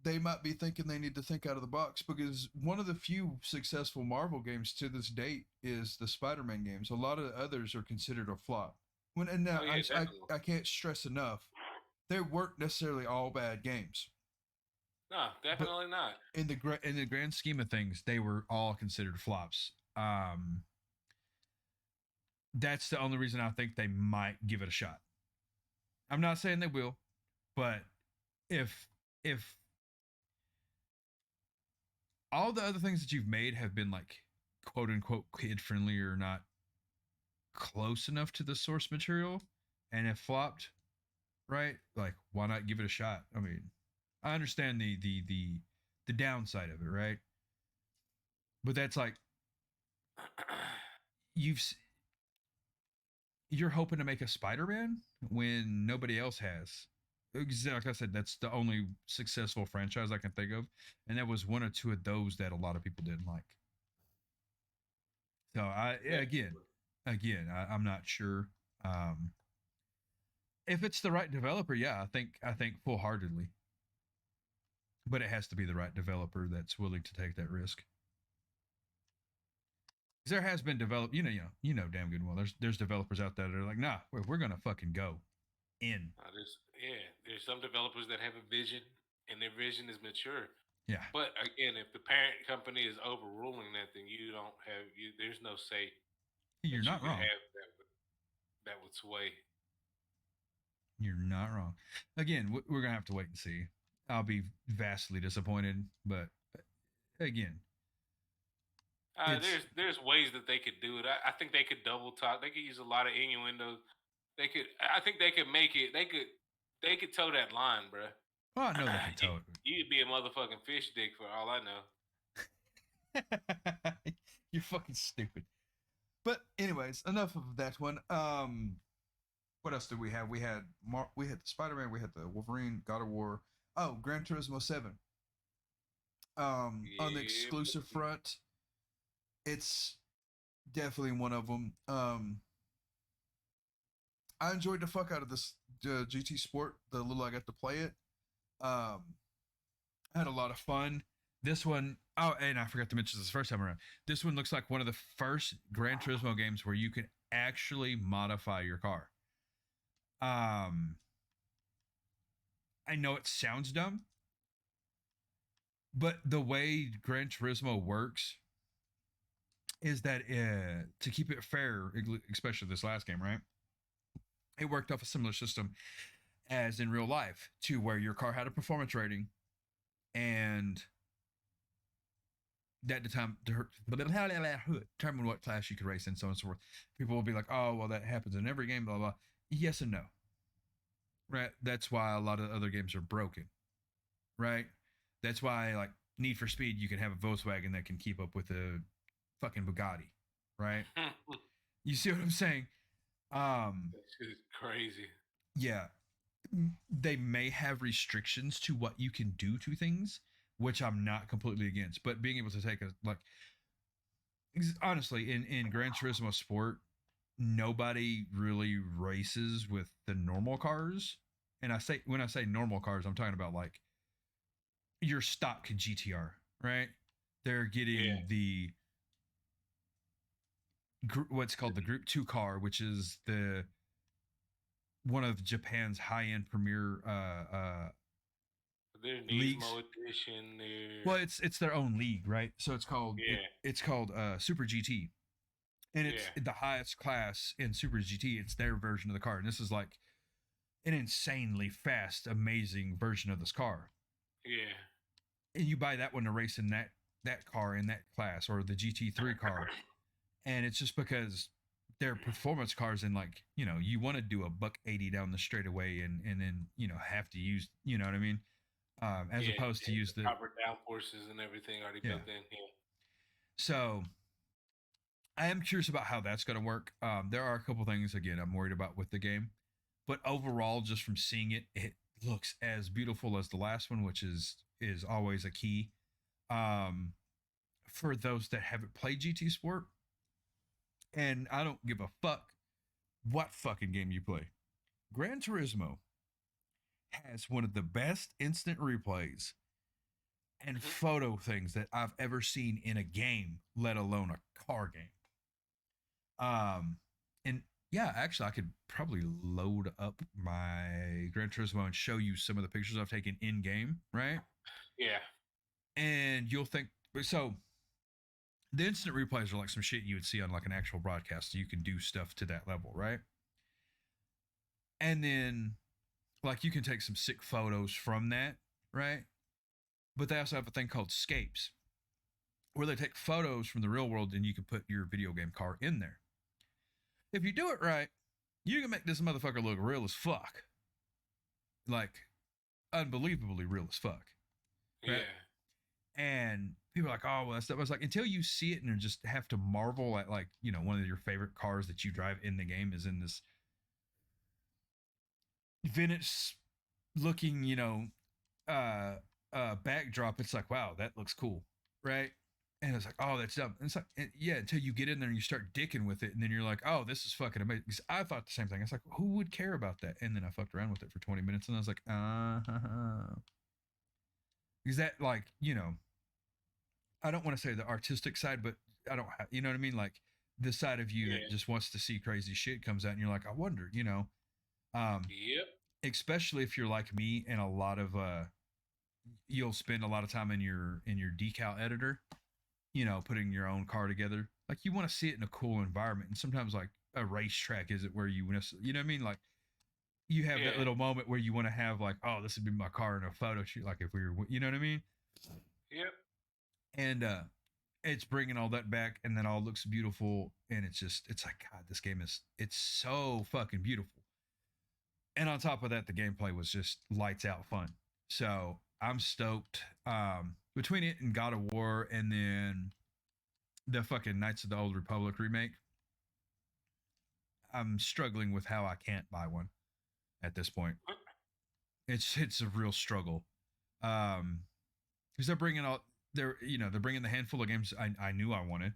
they might be thinking they need to think out of the box because one of the few successful Marvel games to this date is the Spider-Man games. A lot of the others are considered a flop. And now Oh yeah, definitely. I can't stress enough, they weren't necessarily all bad games, No, but definitely not. in the grand scheme of things, they were all considered flops. That's the only reason I think they might give it a shot. I'm not saying they will, but if all the other things that you've made have been like quote unquote kid friendly or not close enough to the source material and have flopped, right? Like why not give it a shot? I mean, I understand the downside of it, right? But that's like you've you're hoping to make a Spider-Man when nobody else has. Like I said, that's the only successful franchise I can think of, and that was one or two of those that a lot of people didn't like. So I'm not sure. Um, if it's the right developer, yeah, I think full heartedly, but it has to be the right developer that's willing to take that risk. There has been develop, you know, damn good well. There's developers out there that are like, nah, we're gonna fucking go in. There's some developers that have a vision, and their vision is mature. Yeah, But again, if the parent company is overruling that, then you don't have you. There's no say you're that you not could wrong. have that would sway. You're not wrong. Again, we're gonna have to wait and see. I'll be vastly disappointed, but again, it's There's ways that they could do it. I think they could double talk. They could use a lot of innuendos. They could. I think they could make it. They could toe that line, bro. well, I know they can tell You'd be a motherfucking fish dick for all I know. it. You're fucking stupid. But anyways, enough of that one. What else did we have? We had the Spider-Man, we had the Wolverine, God of War. Oh, Gran Turismo 7. On the Yeah, exclusive front, it's definitely one of them. I enjoyed the fuck out of this GT Sport. The little I got to play it. I had a lot of fun. This one, oh, and I forgot to mention this the first time around. This one looks like one of the first Gran Turismo games where you can actually modify your car. I know it sounds dumb, but the way Gran Turismo works is that to keep it fair, especially this last game, right? It worked off a similar system as in real life, to where your car had a performance rating, and that determine what class you could race in, so on and so forth. People will be like, "Oh, well, that happens in every game." Blah blah. Yes and no. Right. That's why a lot of other games are broken. Right. That's why, like Need for Speed, you can have a Volkswagen that can keep up with a fucking Bugatti. Right. You see what I'm saying? This is crazy. Yeah. They may have restrictions to what you can do to things, which I'm not completely against. But being able to take a like honestly, in Gran Turismo Sport, nobody really races with the normal cars. And when I say normal cars, I'm talking about like your stock GTR, right? They're getting the what's called the Group 2 car, which is the one of Japan's high-end premier Their leagues. Nismo edition. Well, it's their own league, right? So it's called it's called Super GT, and it's the highest class in Super GT. It's their version of the car, and this is like an insanely fast, amazing version of this car. Yeah. And you buy that one to race in that car in that class, or the GT3 car, and it's just because they're performance cars, and like you want to do a $180 down the straightaway, and then have to use what I mean, as opposed to use the proper downforces and everything already built in. Yeah. So I am curious about how that's going to work. There are a couple things again I'm worried about with the game, but overall, just from seeing it, it looks as beautiful as the last one, which is is always a key. For those that haven't played GT Sport, and I don't give a fuck what fucking game you play. Gran Turismo has one of the best instant replays and photo things that I've ever seen in a game, let alone a car game. And yeah, actually, I could probably load up my Gran Turismo and show you some of the pictures I've taken in game, right? Yeah. And you'll think so. The instant replays are like some shit you would see on like an actual broadcast. So you can do stuff to that level, right? And then, like, you can take some sick photos from that, right? But they also have a thing called scapes, where they take photos from the real world and you can put your video game car in there. If you do it right, you can make this motherfucker look real as fuck. Like, unbelievably real as fuck. Right? Yeah. And people are like, oh, well, that stuff. I was like, until you see it and just have to marvel at, like, you know, one of your favorite cars that you drive in the game is in this vintage looking, you know, backdrop. It's like, wow, that looks cool. Right. And it's like, oh, that's dumb. And it's like, yeah, until you get in there and you start dicking with it. And then you're like, oh, this is fucking amazing. Because I thought the same thing. I was like, who would care about that? And then I fucked around with it for 20 minutes and I was like, Because that, like, you know, I don't want to say the artistic side, but I don't have, you know what I mean? Like the side of you that just wants to see crazy shit comes out and you're like, I wonder, you know, Yep. especially if you're like me and a lot of, you'll spend a lot of time in your decal editor, you know, putting your own car together. Like you want to see it in a cool environment. And sometimes like a racetrack isn't where you want to, you know what I mean? Like you have that little moment where you want to have like, oh, this would be my car in a photo shoot. Like if we were, you know what I mean? Yep. And it's bringing all that back, and then all looks beautiful, and it's like, God, this game it's so fucking beautiful. And on top of that, the gameplay was just lights out fun. So I'm stoked. Between it and God of War, and then the fucking Knights of the Old Republic remake, I'm struggling with how I can't buy one at this point. It's a real struggle. Because they're bringing the handful of games I knew I wanted,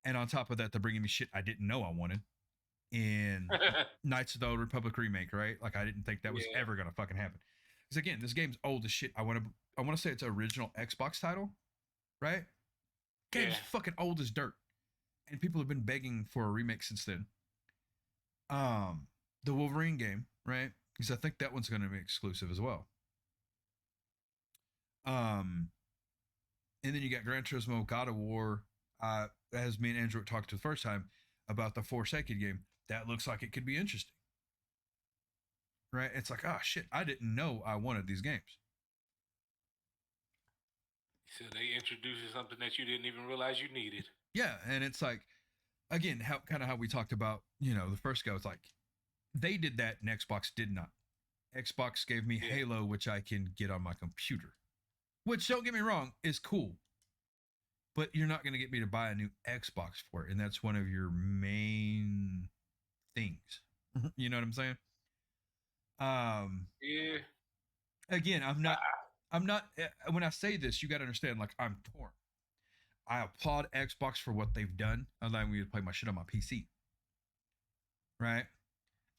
and on top of that, they're bringing me shit I didn't know I wanted in Knights of the Old Republic remake, right? Like I didn't think that was ever gonna fucking happen. Because again, this game's old as shit. I want to say it's an original Xbox title, right? Game's fucking old as dirt, and people have been begging for a remake since then. The Wolverine game, right? Because I think that one's going to be exclusive as well. And then you got Gran Turismo, God of War. As me and Andrew talked to the first time about the Forsaken game, that looks like it could be interesting, right? It's like, oh shit, I didn't know I wanted these games. So they introduced something that you didn't even realize you needed. Yeah, and it's like, again, how we talked about, you know, the first guy was like, they did that and Xbox did not. Xbox gave me Halo, which I can get on my computer. Which, don't get me wrong, is cool. But you're not going to get me to buy a new Xbox for it. And that's one of your main things. You know what I'm saying? Yeah. Again, I'm not, when I say this, you got to understand, like, I'm torn. I applaud Xbox for what they've done, allowing me to play my shit on my PC. Right?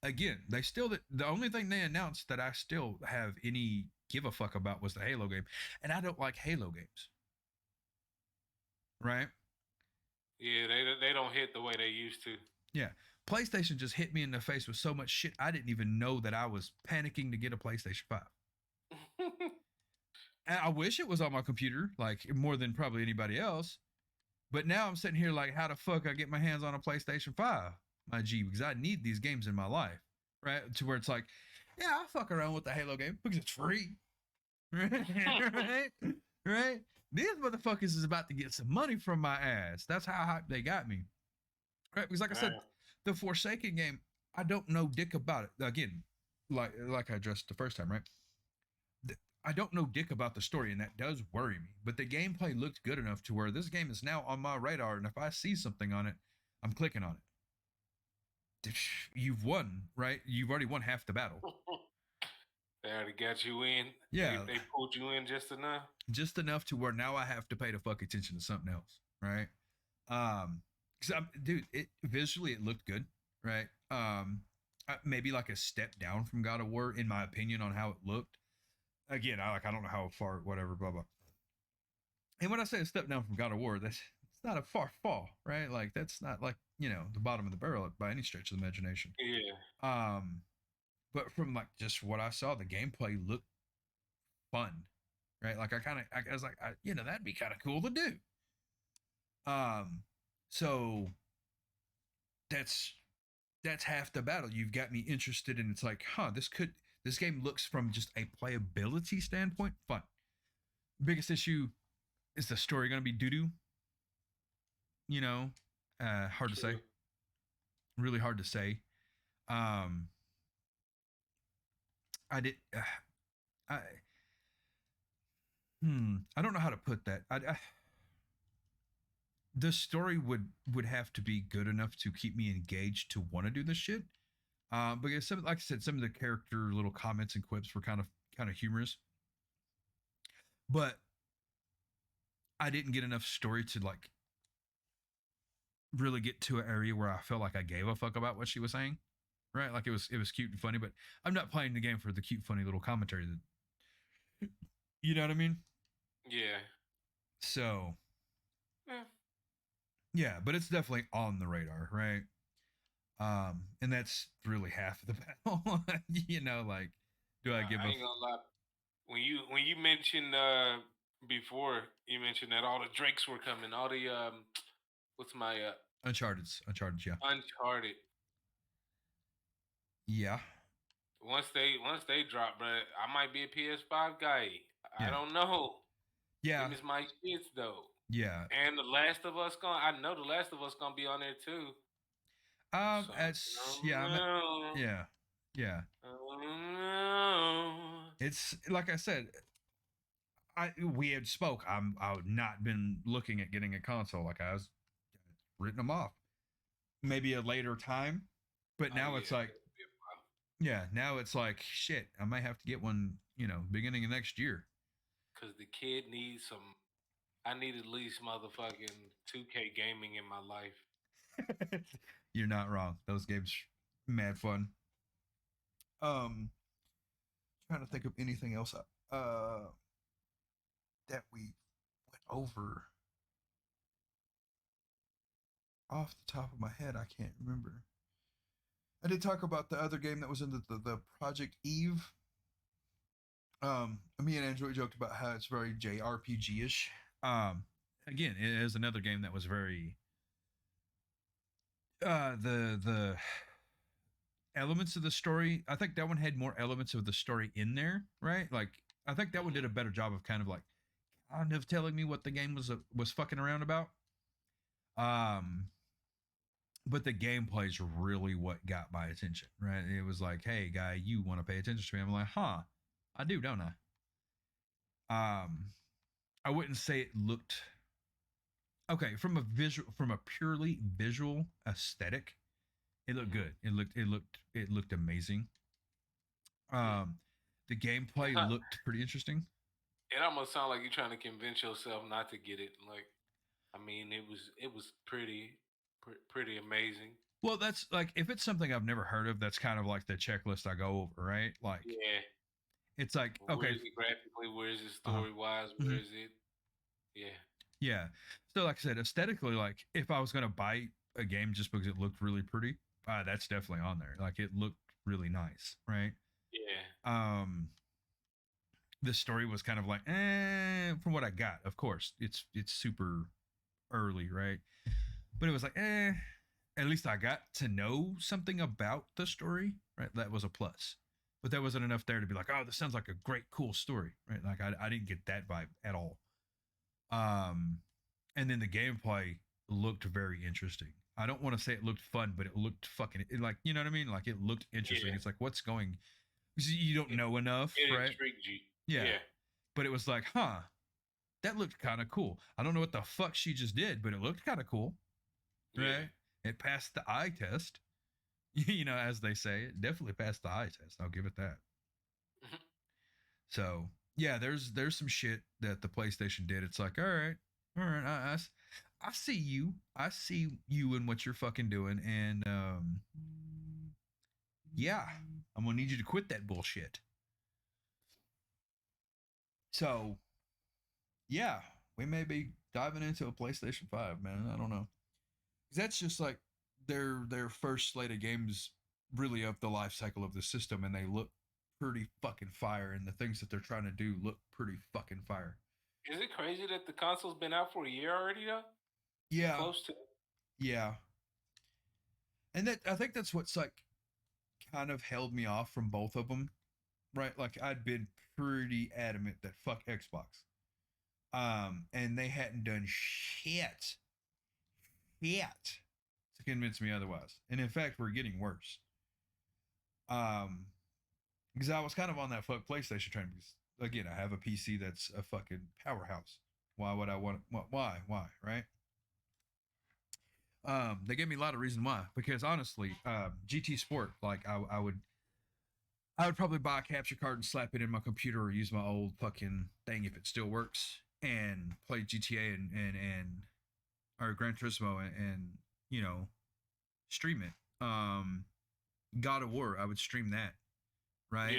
Again, the only thing they announced that I still have any give a fuck about was the Halo game. And I don't like Halo games. Right? Yeah, they don't hit the way they used to. Yeah. PlayStation just hit me in the face with so much shit I didn't even know that I was panicking to get a PlayStation 5. And I wish it was on my computer, like more than probably anybody else. But now I'm sitting here like, how the fuck I get my hands on a PlayStation 5, my G, because I need these games in my life. Right? To where it's like, yeah, I'll fuck around with the Halo game because it's free. Right? Right? These motherfuckers is about to get some money from my ass. That's how hyped they got me. Right? Because like I said, the Forsaken game, I don't know dick about it. Again, like I addressed the first time, right? I don't know dick about the story, and that does worry me. But the gameplay looked good enough to where this game is now on my radar, and if I see something on it, I'm clicking on it. You've won, right? You've already won half the battle. They already got you in. Yeah. They pulled you in just enough. Just enough to where now I have to pay to fuck attention to something else, right? Because dude, it visually it looked good, right? Maybe like a step down from God of War in my opinion on how it looked. Again, I don't know how far, whatever, blah blah. And when I say a step down from God of War, it's not a far fall, right? Like that's not like the bottom of the barrel by any stretch of the imagination. Yeah. But from like just what I saw, the gameplay looked fun, right? Like I was like, that'd be kind of cool to do. So that's half the battle. You've got me interested, and it's like, this game looks from just a playability standpoint fun. Biggest issue is the story going to be doo doo. Hard to say. Really hard to say. I did. I don't know how to put that. The story would have to be good enough to keep me engaged to want to do this shit. Because like I said, some of the character little comments and quips were kind of humorous, but I didn't get enough story to like really get to an area where I felt like I gave a fuck about what she was saying. Right? Like it was cute and funny, but I'm not playing the game for the cute, funny little commentary that, you know what I mean? Yeah. So yeah, but it's definitely on the radar, right? And that's really half of the battle. Like, do I give I ain't gonna lie. When you mentioned before, you mentioned that all the Drakes were coming, all the what's my Uncharted, yeah. Uncharted. Yeah. Once they drop, but I might be a PS5 guy. Yeah. I don't know. Yeah. Them is my shits though. Yeah. And The Last of Us I know The Last of Us gonna be on there too. Yeah. It's like I said, we had spoke. I've not been looking at getting a console. Like I was written them off. Maybe a later time, but now it's like, now it's like shit. I might have to get one, beginning of next year. Cause the kid needs some. I need at least motherfucking 2K gaming in my life. You're not wrong. Those games, mad fun. Trying to think of anything else that we went over. Off the top of my head, I can't remember. I did talk about the other game that was in the Project Eve. Me and Andrew joked about how it's very JRPG-ish. Again, it is another game that was very the elements of the story. I think that one had more elements of the story in there, right? Like I think that one did a better job of kind of telling me what the game was fucking around about. But the gameplay is really what got my attention, right? It was like, hey, guy, you want to pay attention to me? I'm like, I do, don't I? I wouldn't say it looked okay from a purely visual aesthetic. It looked good. It looked amazing. The gameplay looked pretty interesting. It almost sounds like you're trying to convince yourself not to get it. Like, I mean, it was pretty amazing. Well, that's like if it's something I've never heard of, that's kind of like the checklist I go over, right? Like, yeah, it's like okay, where is it graphically? Where is it story wise? Where is it? Yeah. So, like I said, aesthetically, like if I was gonna buy a game just because it looked really pretty, that's definitely on there. Like it looked really nice, right? Yeah. The story was kind of like, from what I got. Of course, it's super early, right? But it was like, at least I got to know something about the story, right? That was a plus. But there wasn't enough there to be like, oh, this sounds like a great, cool story, right? Like I didn't get that vibe at all. And then the gameplay looked very interesting. I don't want to say it looked fun, but it looked like, you know what I mean? Like it looked interesting. Yeah. It's like, what's going? You don't know enough, right? Intrigued you. Yeah. But it was like, that looked kind of cool. I don't know what the fuck she just did, but it looked kind of cool, right? It passed the eye test, as they say. It definitely passed the eye test. I'll give it that. So yeah, there's some shit that the PlayStation did. It's like, all right, I see you, I see you and what you're fucking doing, and yeah, I'm gonna need you to quit that bullshit. So yeah, we may be diving into a PlayStation 5, man. I don't know. That's just like their first slate of games really of the life cycle of the system, and they look pretty fucking fire, and the things that they're trying to do look pretty fucking fire. Is it crazy that the console's been out for a year already though? Yeah, Close to. yeah. And that I think that's what's like kind of held me off from both of them, right? Like I'd been pretty adamant that fuck Xbox. And they hadn't done shit to convince me otherwise. And in fact, we're getting worse. Um, because I was kind of on that fuck PlayStation train because again, I have a PC that's a fucking powerhouse. Why would I want? Why? Right? They gave me a lot of reason why. Because honestly, GT Sport, like I would probably buy a capture card and slap it in my computer or use my old fucking thing if it still works and play GTA and or Gran Turismo and you know stream it. God of War, I would stream that, right?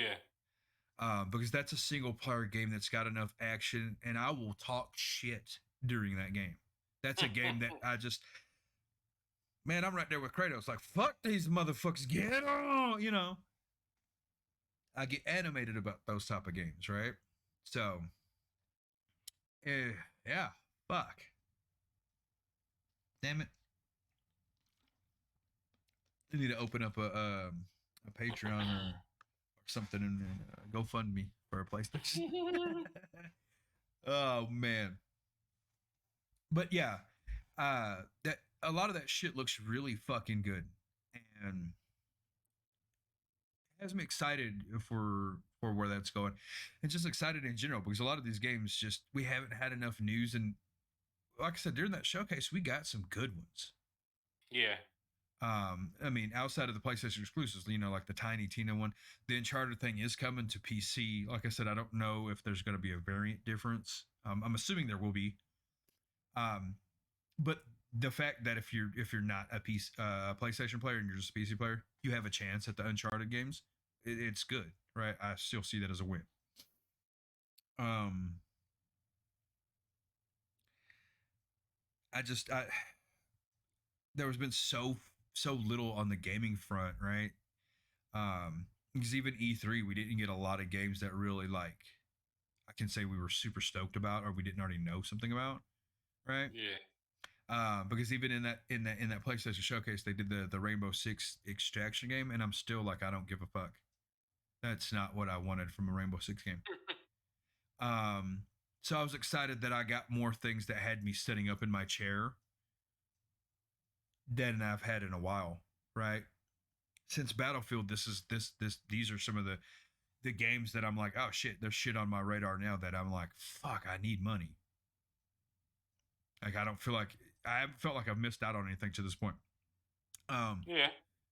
Yeah. Because that's a single player game that's got enough action, and I will talk shit during that game. That's a game that I just, man, I'm right there with Kratos. Like, fuck these motherfuckers, get on, you know. I get animated about those type of games, right? So, yeah, fuck, damn it. I need to open up a Patreon or something and GoFundMe for a PlayStation. Oh man, but yeah, that a lot of that shit looks really fucking good, and has me excited for where that's going, and just excited in general because a lot of these games just we haven't had enough news, and like I said during that showcase, we got some good ones. Yeah. I mean, outside of the PlayStation exclusives, you know, like the Tiny Tina one, the Uncharted thing is coming to PC. Like I said, I don't know if there's going to be a variant difference. I'm assuming there will be. Um, but the fact that if you're not a PlayStation player and you're just a PC player, you have a chance at the Uncharted games. It's good, right? I still see that as a win. Um, I there has been so little on the gaming front, right? Because even E3, we didn't get a lot of games that really like I can say we were super stoked about, or we didn't already know something about, right? Yeah. Because even in that PlayStation showcase, they did the Rainbow Six Extraction game, and I'm still like, I don't give a fuck. That's not what I wanted from a Rainbow Six game. Um, so I was excited that I got more things that had me sitting up in my chair than I've had in a while, right? Since Battlefield, these are some of the games that I'm like, oh shit, there's shit on my radar now that I'm like, fuck, I need money. Like I don't feel like I haven't felt like I've missed out on anything to this point. Yeah.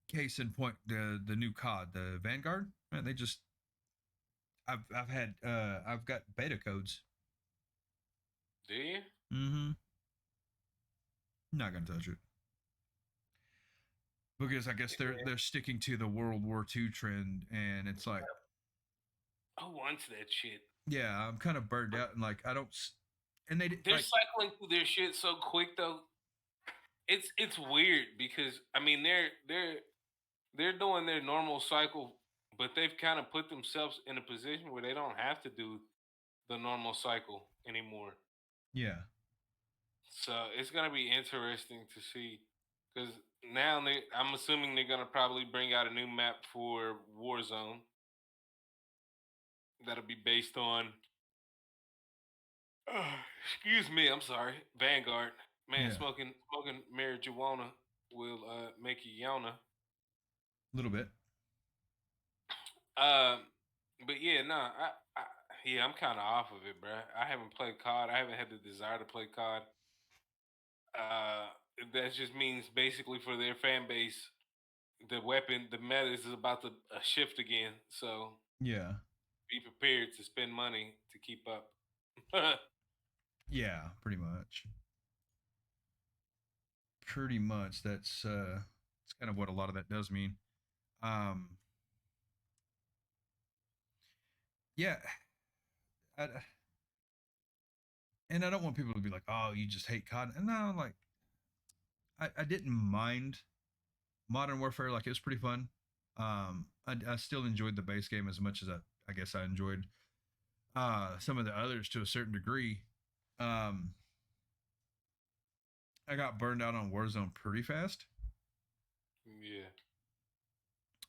Case in point, the new COD, the Vanguard, man, they just I've got beta codes. Do you? Mm-hmm. Not gonna touch it. Because I guess they're sticking to the World War II trend, and it's like, Who wants that shit? yeah, I'm kind of burned out, and like I don't, and they They're like, cycling through their shit so quick though. It's weird because I mean they're doing their normal cycle, but they've kind of put themselves in a position where they don't have to do the normal cycle anymore. yeah, So it's gonna be interesting to see because now I'm assuming they're gonna probably bring out a new map for Warzone that'll be based on. Excuse me, I'm sorry, Vanguard. Man, yeah, smoking marijuana will make you yawna. a little bit, Um, but yeah, no, yeah, I'm kind of off of it, bruh. I haven't played COD. I haven't had the desire to play COD. Uh, that just means basically for their fan base, the meta is about to shift again. So yeah. be prepared to spend money to keep up. Yeah, pretty much. Pretty much. That's kind of what a lot of that does mean. Um, yeah, I, and I don't want people to be like, "Oh, you just hate COD." And no, like I didn't mind Modern Warfare. Like it was pretty fun. I still enjoyed the base game as much as I guess I enjoyed some of the others to a certain degree. Um, I got burned out on Warzone pretty fast. Yeah.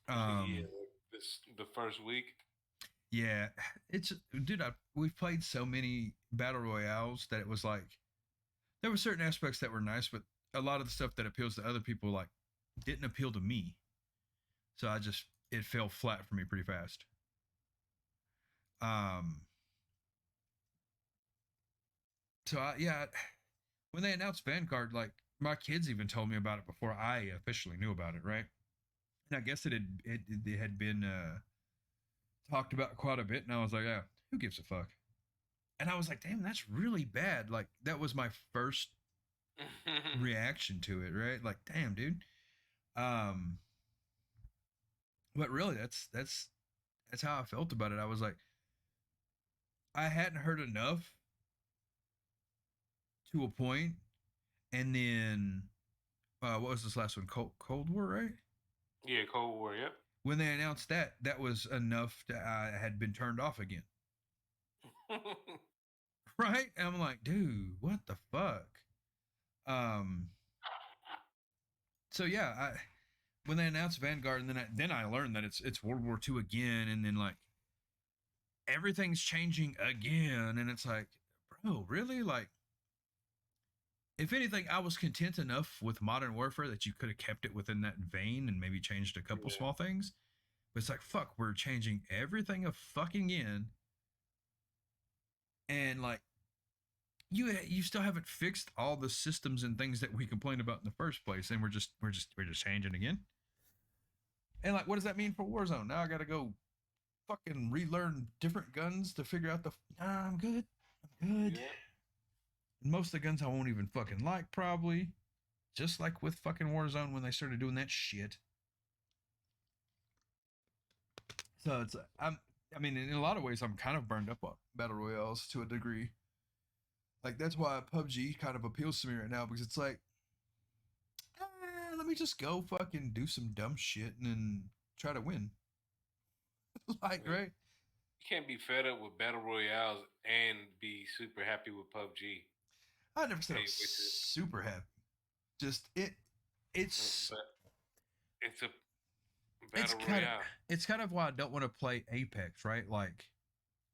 Yeah. Um, This the first week. yeah, it's dude. We've played so many battle royales that it was like there were certain aspects that were nice, but a lot of the stuff that appeals to other people like didn't appeal to me. So I just it fell flat for me pretty fast. Um, so yeah, when they announced Vanguard, like my kids even told me about it before I officially knew about it, right? And I guess it had been talked about quite a bit, and I was like, yeah, who gives a fuck? And I was like, damn, that's really bad. Like that was my first reaction to it, right? Like, damn, dude. Um, but really, that's how I felt about it. I was like, I hadn't heard enough to a point, and then what was this last one? Cold War, right? Yeah, Cold War. Yep. When they announced that, that was enough to I had been turned off again, right? And I'm like, dude, what the fuck? Um, so yeah, when they announced Vanguard, and then I learned that it's World War II again, and then like everything's changing again, and it's like, bro, really? Like, if anything, I was content enough with Modern Warfare that you could have kept it within that vein and maybe changed a couple Yeah. small things. But it's like, fuck, we're changing everything a fucking in, and like you still haven't fixed all the systems and things that we complained about in the first place, and we're just changing again. And like, what does that mean for Warzone? Now I got to go fucking relearn different guns to figure out the. Nah, I'm good. I'm good. Yeah. And most of the guns I won't even fucking like, probably. Just like with fucking Warzone when they started doing that shit. So it's I mean, in a lot of ways, I'm kind of burned up on battle royales to a degree. Like that's why PUBG kind of appeals to me right now because it's like, let me just go fucking do some dumb shit and then try to win. Like, Yeah. right? You can't be fed up with battle royales and be super happy with PUBG. I never said I was Which is, super happy. Just it's but it's a it's battle kind of royale. it's kind of why I don't want to play Apex, right? Like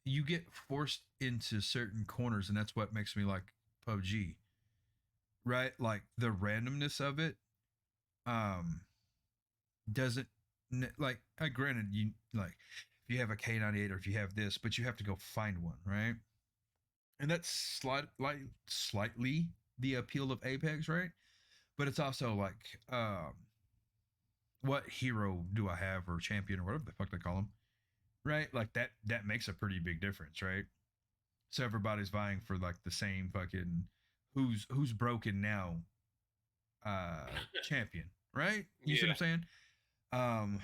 you get forced into certain corners, and that's what makes me like PUBG, right? Like the randomness of it, um, doesn't like. Granted, you like if you have a K98 or if you have this, but you have to go find one, right? And that's slightly the appeal of Apex, right? But it's also like, what hero do I have or champion or whatever the fuck they call them, right? Like that makes a pretty big difference, right? So everybody's vying for like the same fucking who's broken now champion, right? You see what Yeah. I'm saying? Um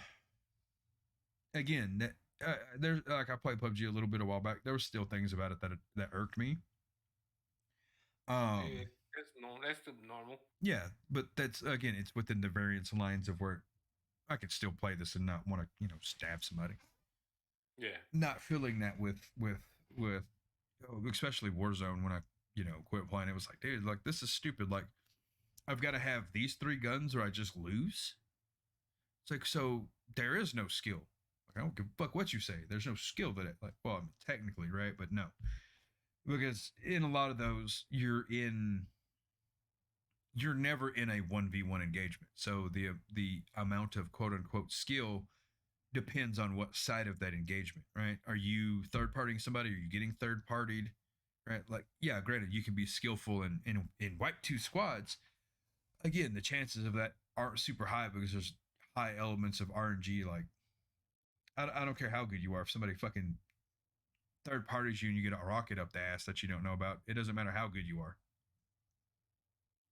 again, that there's like I played PUBG a little bit a while back. There were still things about it that irked me. Yeah. Um That's normal. That's the normal. yeah, but that's again, it's within the variance lines of where I could still play this and not want to, stab somebody. Yeah. Not feeling that with especially Warzone when I, quit playing. It was like, dude, like this is stupid. Like I've got to have these three guns or I just lose. It's like, so there is no skill. Like I don't give a fuck what you say. There's no skill that it like. Well, I mean, technically, right, but no, because in a lot of those, you're never in a 1v1 engagement. So the amount of quote unquote skill depends on what side of that engagement, right? Are you third partying somebody? Are you getting third partied? Right? Like, yeah, granted, you can be skillful in wipe two squads. Again, the chances of that aren't super high because there's high elements of RNG. Like, I don't care how good you are. If somebody fucking third parties you and you get a rocket up the ass that you don't know about, it doesn't matter how good you are.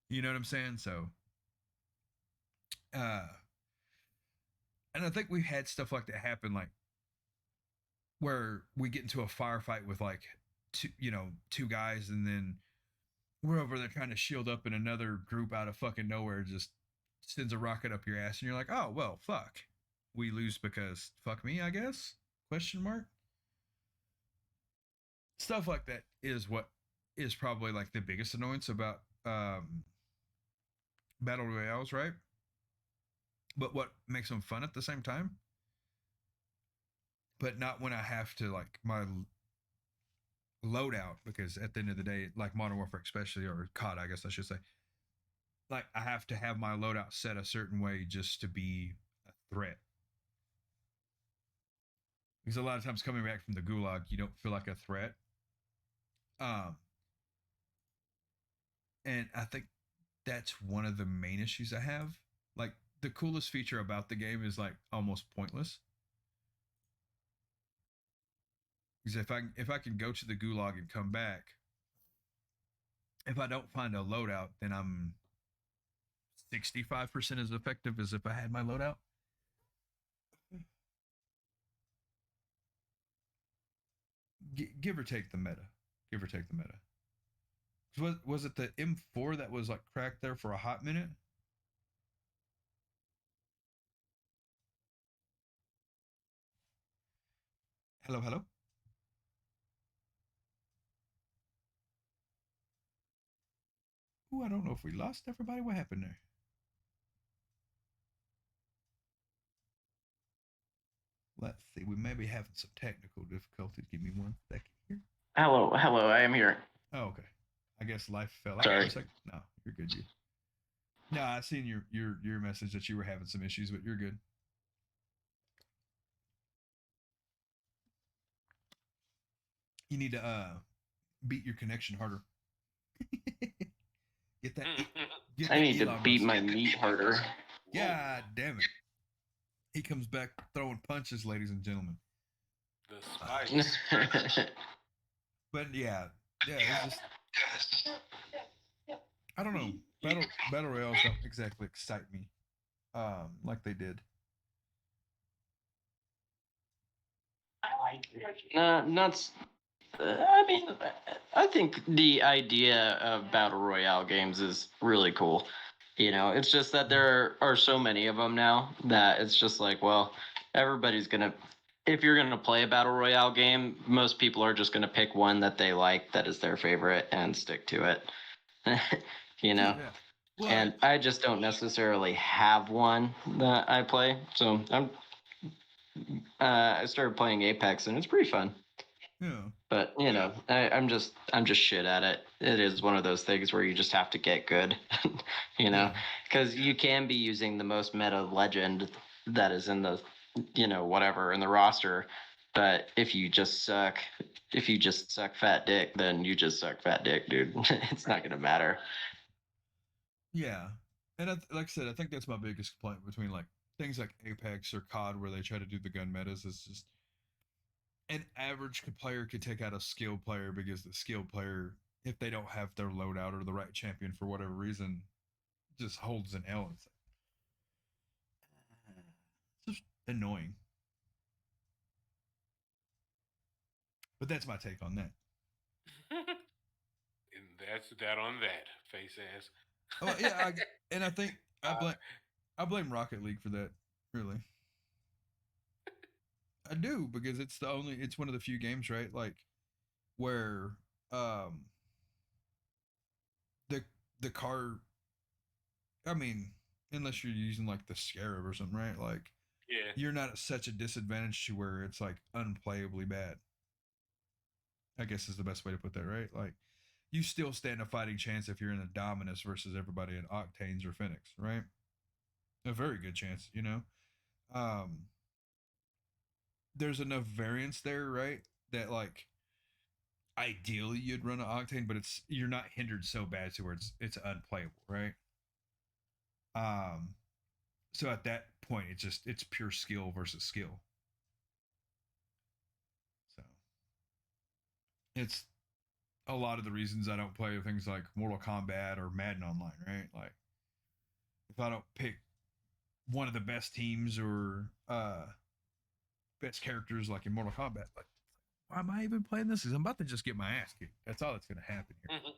You know what I'm saying? So, uh, and I think we've had stuff like that happen, like where we get into a firefight with like two guys, and then we're over there trying to shield up, and another group out of fucking nowhere just sends a rocket up your ass, and you're like, oh well, fuck, we lose because fuck me, I guess? Question mark. Stuff like that is what is probably like the biggest annoyance about battle royales, right? But what makes them fun at the same time? But not when I have to like my loadout, because at the end of the day, like Modern Warfare especially, or COD, I guess I should say, like I have to have my loadout set a certain way just to be a threat. Because a lot of times coming back from the gulag, you don't feel like a threat. Um, and I think that's one of the main issues I have. Like the coolest feature about the game is like almost pointless. Because if I can go to the gulag and come back, if I don't find a loadout, then I'm 65% as effective as if I had my loadout. Give or take the meta. Give or take the meta. Was it the M4 that was like cracked there for a hot minute? Hello, hello. Ooh, I don't know if we lost everybody. What happened there? Let's see. We may be having some technical difficulties. Give me 1 second here. Hello, I am here. Oh, okay. I guess life fell out Sorry. for a second. No, you're good. You. No, I seen your message that you were having some issues, but you're good. You need to beat your connection harder. Get that. Get I that need to Elon beat Musk. my meat harder. God damn it. He comes back throwing punches, ladies and gentlemen. The spice. But yeah, it's just I don't know. Battle royales don't exactly excite me, like they did. Not. I mean, I think the idea of battle royale games is really cool. You know, it's just that there are so many of them now that it's just like, well, everybody's gonna. If you're gonna play a battle royale game, most people are just gonna pick one that they like, that is their favorite, and stick to it. You know. Yeah. Well, And I just don't necessarily have one that I play, so I started playing Apex, and it's pretty fun. yeah. But you know, I'm just shit at it. It is one of those things where you just have to get good, you know, Yeah. because you can be using the most meta legend that is in the, you know, whatever in the roster, but if you just suck fat dick, then you just suck fat dick, dude. It's not gonna matter. Yeah. And like I said, I think that's my biggest complaint between like things like Apex or COD, where they try to do the gun metas. Is just an average player could take out a skilled player, because the skilled player, if they don't have their loadout or the right champion for whatever reason, just holds an L. It's just annoying. But that's my take on that. And that's that on that, face ass. Oh yeah, and I think I blame Rocket League for that. Really, I do, because it's one of the few games, right? Like where um the the car. I mean, unless you're using like the Scarab or something, right? Like Yeah. you're not at such a disadvantage to where it's like unplayably bad. I guess is the best way to put that, right? Like you still stand a fighting chance if you're in a Dominus versus everybody in Octanes or Phoenix, right? A very good chance, you know. Um, there's enough variance there, right? That like ideally you'd run an Octane, but you're not hindered so bad to where it's unplayable, right? Um, so at that point, it's pure skill versus skill. So it's a lot of the reasons I don't play things like Mortal Kombat or Madden Online, right? Like if I don't pick one of the best teams or best characters like in Mortal Kombat, like why am I even playing this? Because I'm about to just get my ass kicked. That's all that's going to happen here. Mhm.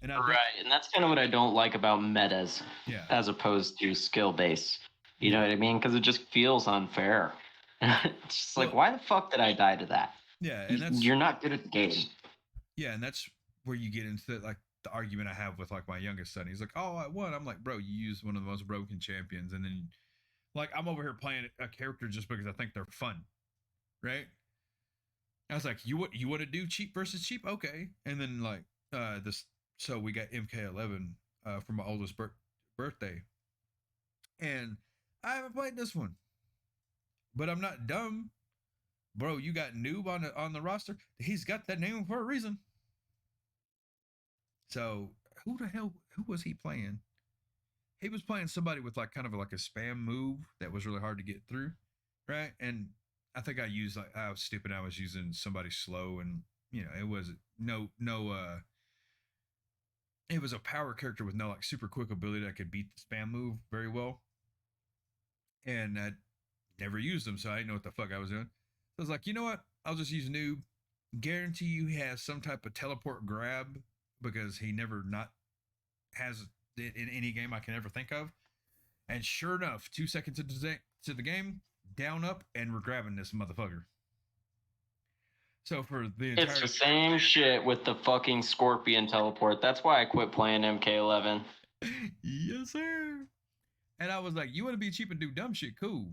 And I Right, and that's kind of what I don't like about metas, Yeah. as opposed to skill based. You Yeah. know what I mean? Because it just feels unfair. It's just like, Well- why the fuck did I die to that? Yeah, and that's You're not good at the game. yeah, and that's where you get into like the argument I have with like my youngest son. He's like, "Oh, I won." I'm like, "Bro, you used one of the most broken champions," and then like I'm over here playing a character just because I think they're fun, right? I was like, you want to do cheap versus cheap? Okay. And then like this so we got MK11 for my oldest birthday. And I haven't played this one. But I'm not dumb. Bro, you got noob on the roster. He's got that name for a reason. So, who was he playing? He was playing somebody with like kind of like a spam move that was really hard to get through, right? And I think I was stupid. I was using somebody slow, and it was no. It was a power character with no like super quick ability that could beat the spam move very well, and I never used him, so I didn't know what the fuck I was doing. So I was like, you know what? I'll just use noob. Guarantee you he has some type of teleport grab because he never not has it in any game I can ever think of. And sure enough, 2 seconds to the game, down up, and we're grabbing this motherfucker. So for the entire It's the same shit with the fucking Scorpion teleport. That's why I quit playing MK11. Yes, sir. And I was like, you want to be cheap and do dumb shit? Cool.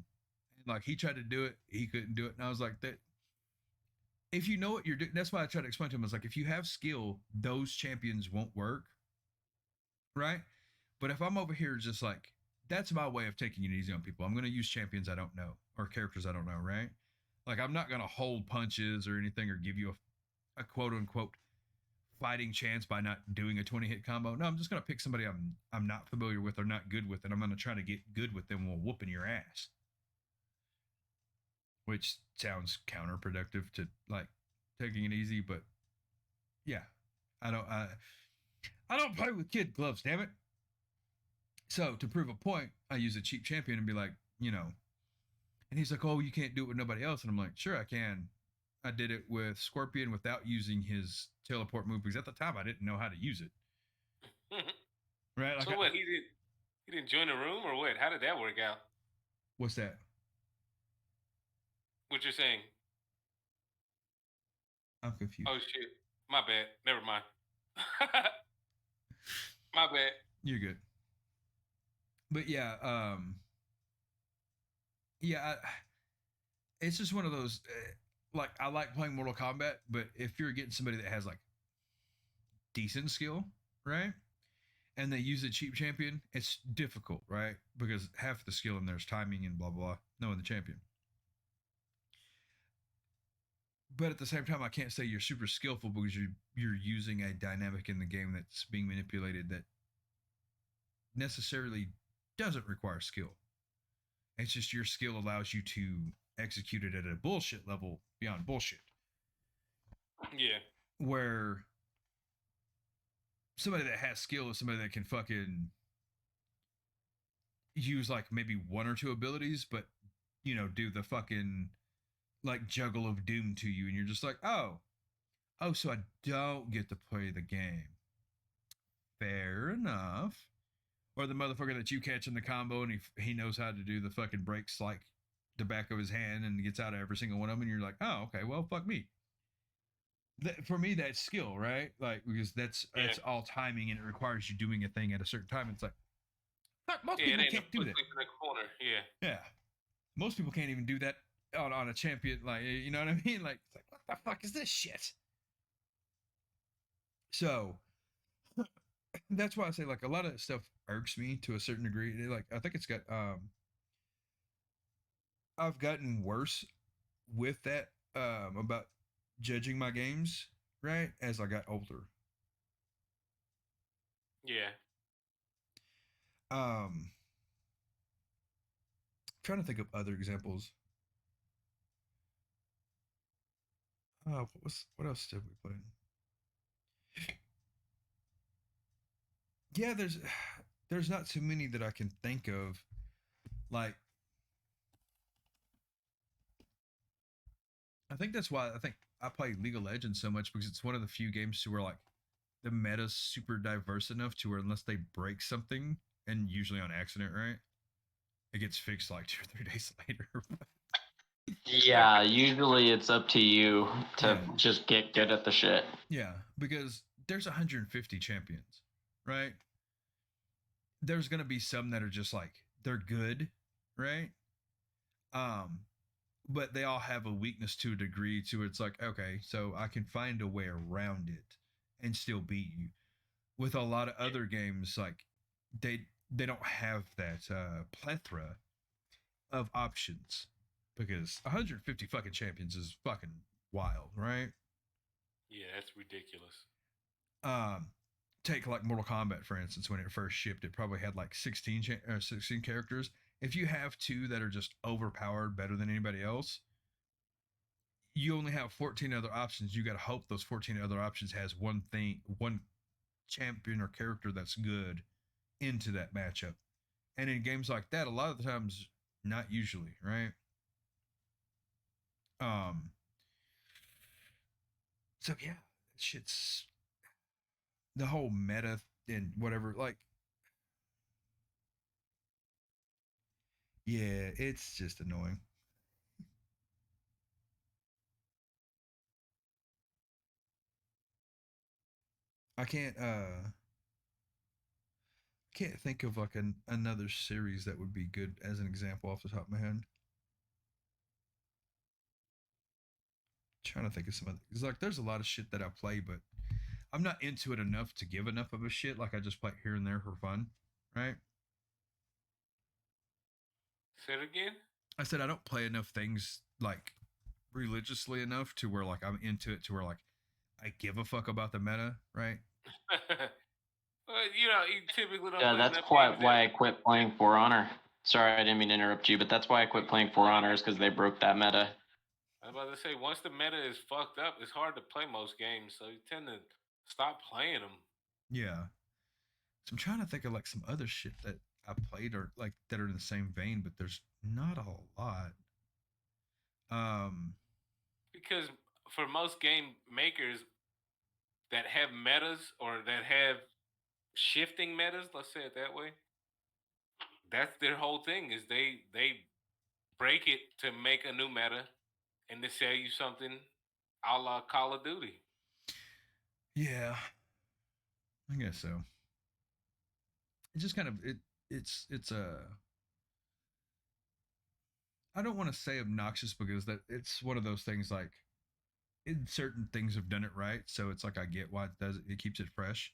And like he tried to do it, he couldn't do it. And I was like, that if you know what you're doing, that's why I tried to explain to him. I was like, if you have skill, those champions won't work. Right? But if I'm over here just like, that's my way of taking it easy on people. I'm going to use champions I don't know or characters I don't know, right? Like I'm not going to hold punches or anything or give you a quote unquote fighting chance by not doing a 20 hit combo. No, I'm just going to pick somebody I'm not familiar with or not good with, and I'm going to try to get good with them while whooping your ass. Which sounds counterproductive to like taking it easy, but yeah, I don't play with kid gloves, damn it. So to prove a point, I use a cheap champion and be like, and he's like, "Oh, you can't do it with nobody else," and I'm like, "Sure, I can." I did it with Scorpion without using his teleport move because at the time I didn't know how to use it. Right? Like, So what? He didn't join the room or what? How did that work out? what's that? What you're saying? I'm confused. Oh shit! My bad. Never mind. My bad. You're good. But yeah, yeah, it's just one of those. Like I like playing Mortal Kombat, but if you're getting somebody that has like decent skill, right, and they use a cheap champion, it's difficult, right? Because half the skill in there is timing and blah blah blah, knowing the champion. But at the same time, I can't say you're super skillful because you're using a dynamic in the game that's being manipulated that necessarily doesn't require skill. It's just your skill allows you to execute it at a bullshit level beyond bullshit. Yeah. Where somebody that has skill is somebody that can fucking use like maybe one or two abilities, but do the fucking like juggle of doom to you, and you're just like, oh, so I don't get to play the game. Fair enough. Or the motherfucker that you catch in the combo and he knows how to do the fucking breaks like the back of his hand and gets out of every single one of them, and you're like, oh, okay, well, fuck me. For me, that's skill, right? Like because that's all timing and it requires you doing a thing at a certain time. It's like, fuck, most people can't do that. In the corner. Yeah. Yeah, most people can't even do that on a champion. Like, you know what I mean? Like, it's like, what the fuck is this shit? So that's why I say like a lot of stuff irks me to a certain degree. Like I think it's got I've gotten worse with that about judging my games, right, as I got older. Yeah. Trying to think of other examples. what else did we play? Yeah, there's not too many that I can think of. Like, I think that's why I think I play League of Legends so much because it's one of the few games to where like the meta's super diverse enough to where unless they break something, and usually on accident, right? It gets fixed like 2 or 3 days later. Yeah, usually it's up to you to Yeah. just get good at the shit. Yeah, because there's 150 champions, right? There's gonna be some that are just like they're good, right? Um, but they all have a weakness to a degree to it's like, okay, so I can find a way around it and still beat you. With a lot of other games, like they they don't have that plethora of options because 150 fucking champions is fucking wild, right? Yeah, that's ridiculous. Um, take like Mortal Kombat for instance, when it first shipped, it probably had like 16 characters. If you have two that are just overpowered, better than anybody else, you only have 14 other options. You got to hope those 14 other options has one champion or character that's good into that matchup. And in games like that, a lot of the times, not usually, right? Um, so yeah, shit's the whole meta and whatever. Like, yeah, it's just annoying. I can't think of like another series that would be good as an example off the top of my head. Trying to think of some other, because like there's a lot of shit that I play, but I'm not into it enough to give enough of a shit. Like I just play here and there for fun, right? Say it again. I said I don't play enough things like religiously enough to where like I'm into it to where like I give a fuck about the meta, right? Well, you typically don't Yeah, play that's enough quite games that. why I quit playing For Honor. Sorry, I didn't mean to interrupt you, but that's why I quit playing For Honor is because they broke that meta. I was about to say, once the meta is fucked up, it's hard to play most games, so you tend to stop playing them. Yeah. So I'm trying to think of like some other shit that I played or like that are in the same vein, but there's not a lot. Um, Because for most game makers that have metas or that have shifting metas, let's say it that way, that's their whole thing is they break it to make a new meta and to sell you something a la Call of Duty. yeah, I guess so. It just kind of it's I don't want to say obnoxious because that it's one of those things like certain things have done it right, so it's like I get why it does it. It keeps it fresh,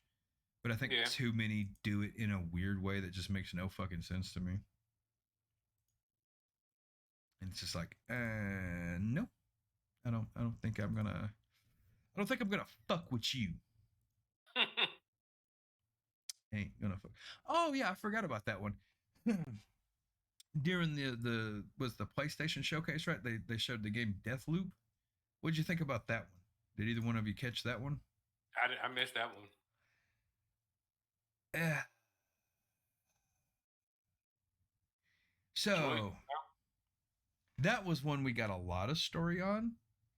but I think Yeah. too many do it in a weird way that just makes no fucking sense to me. And it's just like, no, I don't think I'm gonna. I don't think I'm gonna fuck with you. Ain't gonna fuck. Oh yeah, I forgot about that one. During the was the PlayStation showcase, right? They showed the game Deathloop. What'd you think about that one? Did either one of you catch that one? I missed that one. Eh. Joy. So that was one we got a lot of story on,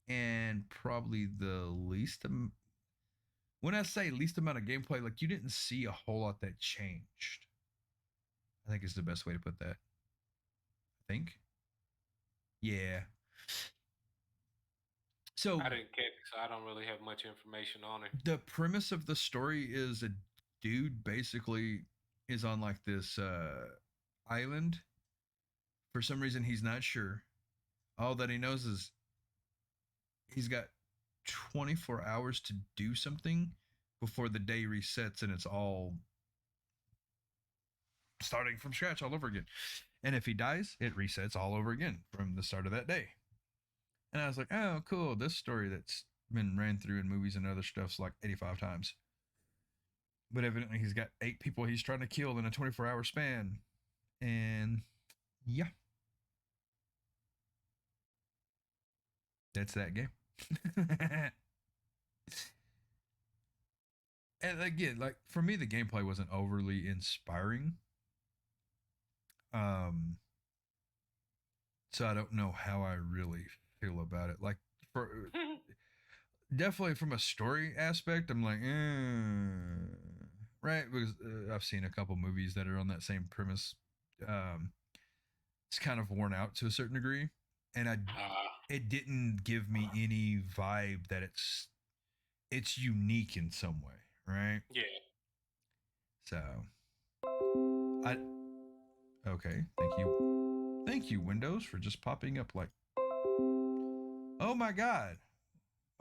and probably the least. When I say least amount of gameplay, like you didn't see a whole lot that changed. I think is the best way to put that. I think. Yeah. So I didn't catch it, so I don't really have much information on it. the premise of the story is a dude basically is on like this island. For some reason he's not sure. All that he knows is he's got 24 hours to do something before the day resets and it's all starting from scratch all over again. And if he dies, it resets all over again from the start of that day. And I was like, oh, cool. This story that's been ran through in movies and other stuff's like 85 times. But evidently, he's got 8 people he's trying to kill in a 24-hour span. And yeah, that's that game. And again, like for me, the gameplay wasn't overly inspiring. Um, so I don't know how I really feel about it. Like for definitely from a story aspect, I'm like, right? Because I've seen a couple movies that are on that same premise. Um, it's kind of worn out to a certain degree, and it didn't give me any vibe that it's unique in some way, right? yeah. So I okay, thank you Windows for just popping up like, oh my god,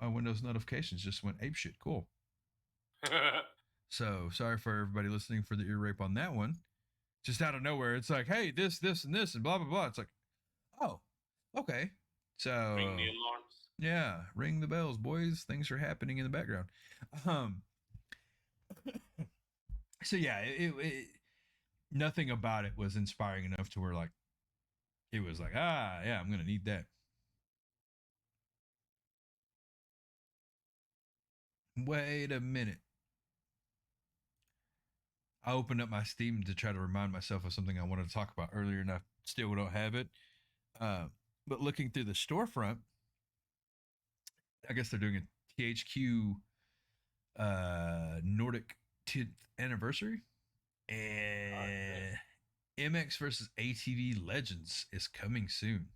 my Windows notifications just went ape shit. Cool. So sorry for everybody listening for the ear rape on that one. Just out of nowhere, it's like, hey, this, and this, and blah blah blah. It's like, oh, okay. So Ring the alarms. yeah, ring the bells, boys. Things are happening in the background. Um. So yeah, nothing about it was inspiring enough to where like it was like, yeah, I'm gonna need that. Wait a minute. I opened up my Steam to try to remind myself of something I wanted to talk about earlier, and I still don't have it. But looking through the storefront, I guess they're doing a THQ Nordic 10th anniversary, and MX versus ATV Legends is coming soon.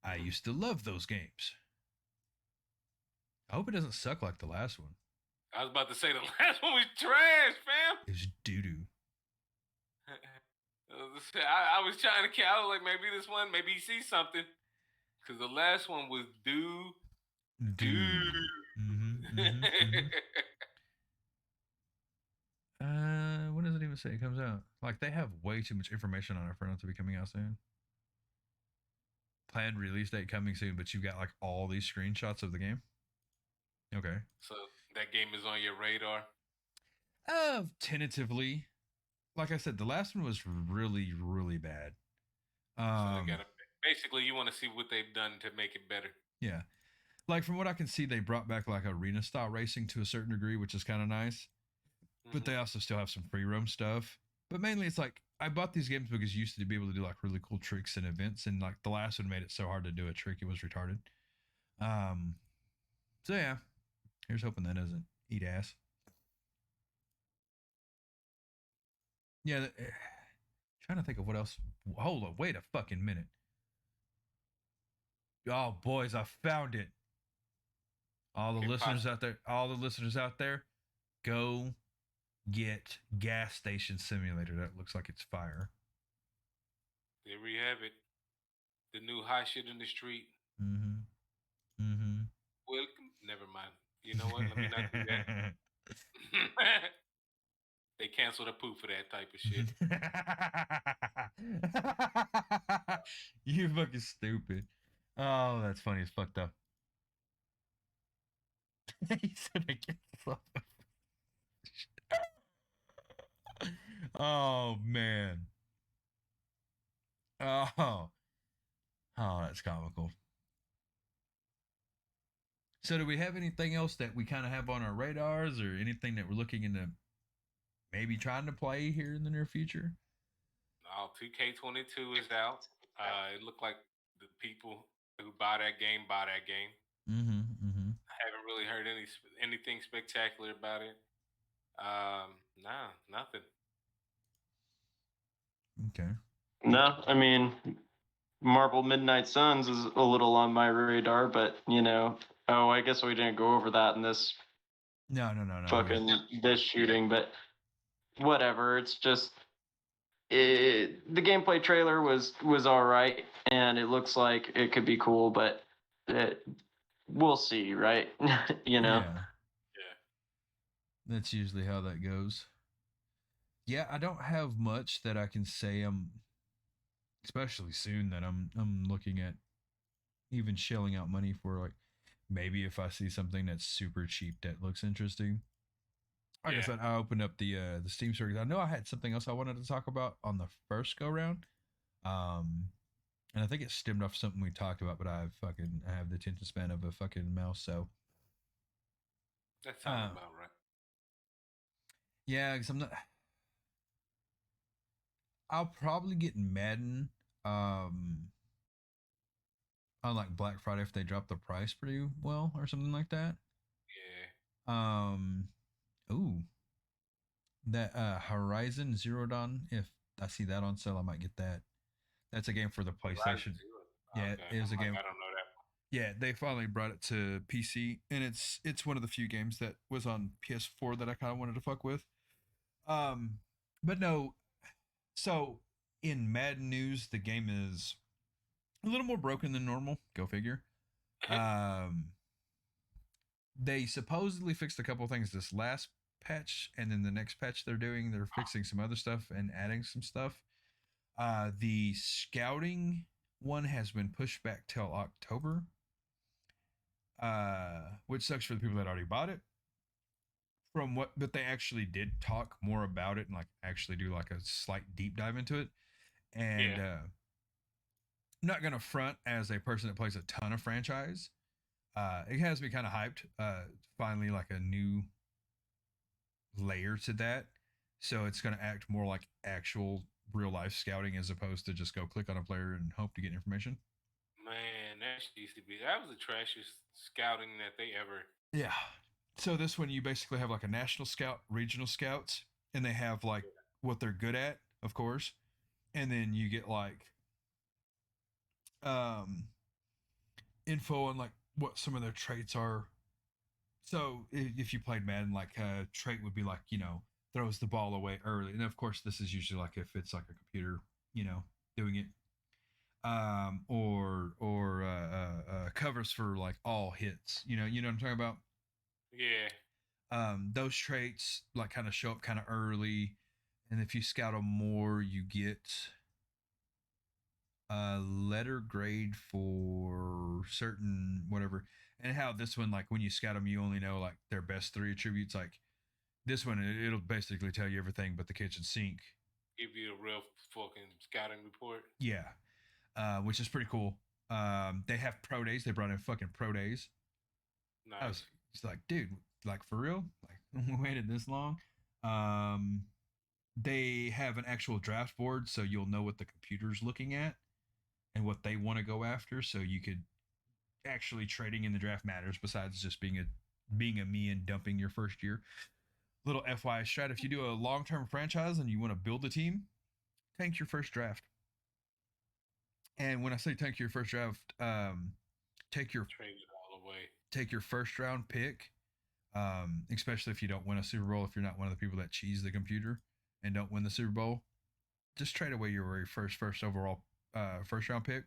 I used to love those games. I hope it doesn't suck like the last one. I was about to say the last one was trash, fam. It's doo doo. I was trying to count like maybe this one, maybe he sees something. Cause the last one was dude. When does it even say it comes out? Like they have way too much information on it for it not to be coming out soon. Planned release date coming soon, but you've got like all these screenshots of the game. Okay. So that game is on your radar. Tentatively. Like I said, the last one was really, really bad. So basically you want to see what they've done to make it better. Yeah. Like from what I can see, they brought back like arena style racing to a certain degree, which is kind of nice. But they also still have some free roam stuff. But mainly it's like I bought these games because you used to be able to do like really cool tricks and events, and like the last one made it so hard to do a trick it was retarded. So yeah. Here's hoping that doesn't eat ass. Yeah, trying to think of what else. Hold on, wait a fucking minute. Oh boys, I found it. All the listeners out there, go get Gas Station Simulator. That looks like it's fire. There we have it. The new hot shit in the street. Well, never mind. You know what? Let me not do that. They canceled a poo for that type of shit. You fucking stupid. Oh, that's funny as fuck though. He said I canceled. Oh man. Oh, that's comical. So, do we have anything else that we kind of have on our radars, or anything that we're looking into maybe trying to play here in the near future? Oh, 2K22 is out. It looked like the people who buy that game. I haven't really heard anything spectacular about it. Nah, nothing. Okay. No, I mean, Marvel Midnight Suns is a little on my radar, but I guess we didn't go over that in this No. fucking this shooting, but whatever. It's just the gameplay trailer was all right, and it looks like it could be cool, but we'll see, right? Yeah. That's usually how that goes. Yeah, I don't have much that I can say. Especially soon that I'm looking at even shelling out money for, like maybe if I see something that's super cheap that looks interesting. Like I said, I opened up the Steam store. I know I had something else I wanted to talk about on the first go round. And I think it stemmed off something we talked about, but I have the attention span of a fucking mouse. So That sounds about right. yeah, because I'm not. I'll probably get Madden on like Black Friday if they drop the price pretty well or something like that. Yeah. Ooh, that Horizon Zero Dawn. If I see that on sale, I might get that. That's a game for the PlayStation. Yeah, Okay. it is a game. I don't know that. Yeah, they finally brought it to PC, and it's one of the few games that was on PS4 that I kind of wanted to fuck with. Um, but no. So in Madden news, the game is a little more broken than normal. Go figure. Um, they supposedly fixed a couple things this last patch, and then the next patch they're fixing some other stuff and adding some stuff. The scouting one has been pushed back till October, which sucks for the people that already bought it. But they actually did talk more about it and like actually do like a slight deep dive into it. And I'm not gonna front as a person that plays a ton of franchise. It has me kind of hyped. Finally, like a new layer to that. So it's gonna act more like actual real life scouting as opposed to just go click on a player and hope to get information. Man, that was the trashiest scouting that they ever. Yeah. So this one you basically have like a national scout, regional scouts, and they have like what they're good at, of course. And then you get like um info on like what some of their traits are. So if you played Madden, like a trait would be like, throws the ball away early. And of course this is usually like if it's like a computer, doing it. Or covers for like all hits. You know what I'm talking about? Yeah. Those traits like kind of show up kind of early, and if you scout them more, you get a letter grade for certain whatever. And how this one, like when you scout them, you only know like their best three attributes. Like this one, it'll basically tell you everything but the kitchen sink. Give you a real fucking scouting report. Yeah, which is pretty cool. They have pro days. They brought in fucking pro days. Nice. I was just like, dude, like for real? Like we waited this long? Um, they have an actual draft board, so you'll know what the computer's looking at and what they want to go after. So you could actually trading in the draft matters besides just being a me and dumping your first year. Little FYI strat: if you do a long term franchise and you want to build a team, tank your first draft. And when I say tank your first draft, take your trade it all away. Take your first round pick, especially if you don't win a Super Bowl. If you're not one of the people that cheese the computer and don't win the Super Bowl, just trade away your very first overall first round pick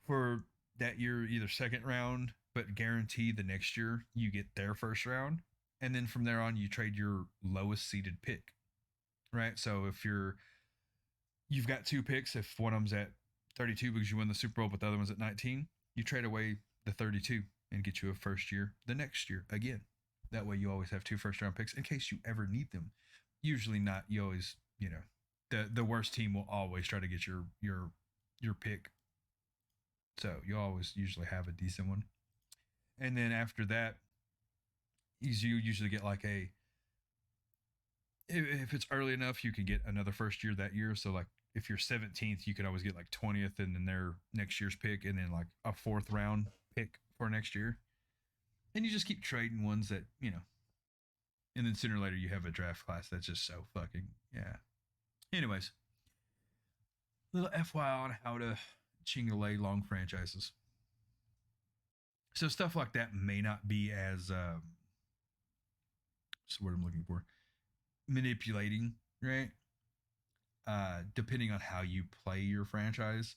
for that year, either second round, but guarantee the next year you get their first round, and then from there on you trade your lowest seeded pick. Right. So if you've got two picks, if one of them's at 32 because you won the Super Bowl, but the other one's at 19, you trade away the 32 and get you a first year the next year again. That way you always have two first round picks in case you ever need them. Usually not. You always, the worst team will always try to get your pick. So you always usually have a decent one. And then after that, you usually get like if it's early enough, you can get another first year that year. So like if you're 17th, you could always get like 20th and then their next year's pick and then like a fourth round pick for next year. And you just keep trading ones that, and then sooner or later you have a draft class that's just so fucking, yeah. Anyways, little FYI on how to chingle long franchises. So stuff like that may not be as, what's the word I'm looking for? Manipulating, right? Depending on how you play your franchise.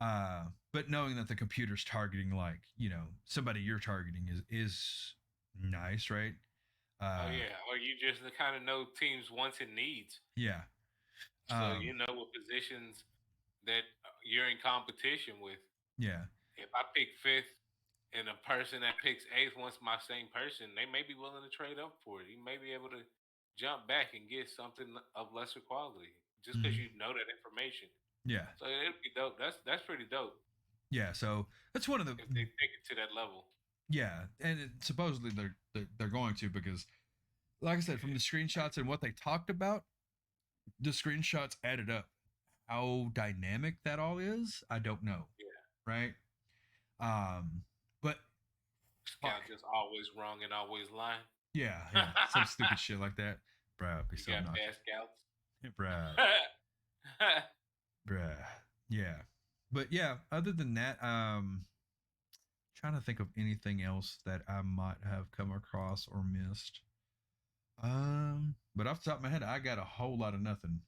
But knowing that the computer's targeting like, somebody you're targeting is nice, right? Oh yeah, or you just kind of know teams' wants and needs. Yeah. So you know what positions that you're in competition with. Yeah. If I pick fifth and a person that picks eighth wants my same person, they may be willing to trade up for it. You may be able to jump back and get something of lesser quality just because you know that information. Yeah. So it'd be dope. That's pretty dope Yeah. So that's one of the if they take it to that level. yeah, and supposedly they're going to because, like I said, from the screenshots and what they talked about, the screenshots added up. How dynamic that all is, I don't know. Yeah. Right? Um, but fuck. Scout just always wrong and always lying. Yeah, yeah. Some stupid shit like that. Bruh, I'd be You so got obnoxious. bad scouts. Bruh, bruh. Yeah. But yeah, other than that, trying to think of anything else that I might have come across or missed. But off the top of my head, I got a whole lot of nothing.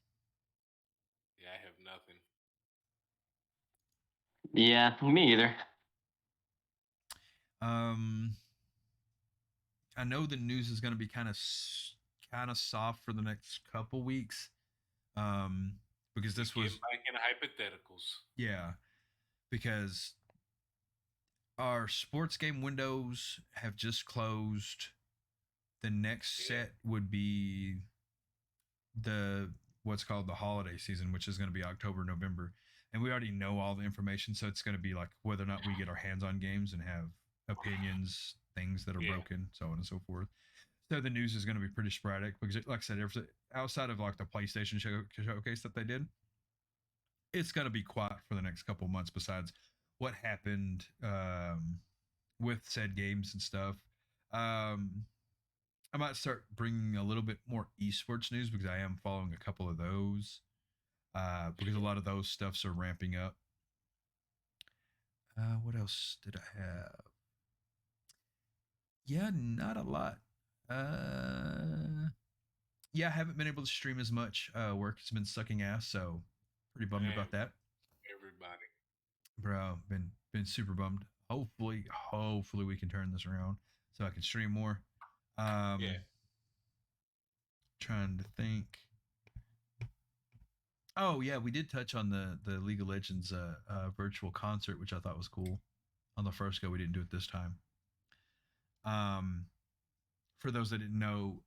Yeah, I have nothing. Yeah, me either. Um, I know the news is going to be kind of soft for the next couple weeks. Because this Getting was back in hypotheticals. yeah, because our sports game windows have just closed. The next Yeah. set would be the what's called the holiday season, which is going to be October, November, and we already know all the information. So it's going to be like whether or not we get our hands on games and have opinions, things that are Yeah. broken, so on and so forth. So the news is going to be pretty sporadic because, like I said, outside of like the PlayStation showcase that they did, it's going to be quiet for the next couple months. Besides what happened with said games and stuff. Um, I might start bringing a little bit more esports news because I am following a couple of those. Because a lot of those stuffs are ramping up. What else did I have? Yeah, not a lot. Yeah, I haven't been able to stream as much. Work has been sucking ass, so pretty bummed Man, about that, everybody. bro. Been super bummed. Hopefully we can turn this around so I can stream more. Yeah. Trying to think. Oh yeah, we did touch on the League of Legends virtual concert, which I thought was cool. On the first go, we didn't do it this time. Um, for those that didn't know,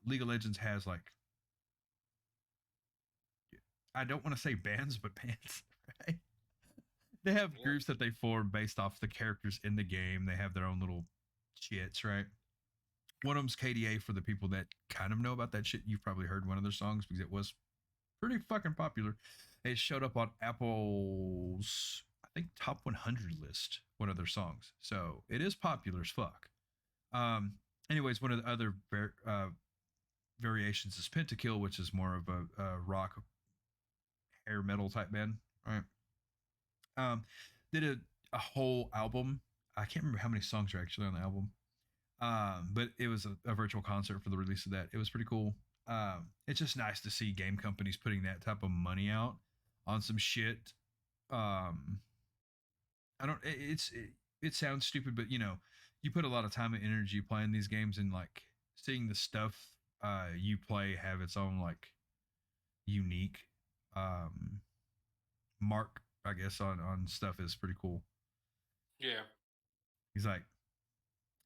League of Legends has like I don't want to say bands, but bands, right? They have Yeah. groups that they form based off the characters in the game. They have their own little shits, right? One of them's KDA for the people that kind of know about that shit. You've probably heard one of their songs because it was pretty fucking popular. It showed up on Apple's, I think, top 100 list, one of their songs. So it is popular as fuck. Um, anyways, one of the other variations is Pentakill, which is more of a rock hair metal type band, right? Did a whole album. I can't remember how many songs are actually on the album. But it was a virtual concert for the release of that. It was pretty cool. It's just nice to see game companies putting that type of money out on some shit. I don't. It sounds stupid, but you put a lot of time and energy playing these games, and like seeing the stuff you play have its own like unique um mark, I guess, on stuff is pretty cool. Yeah. He's like,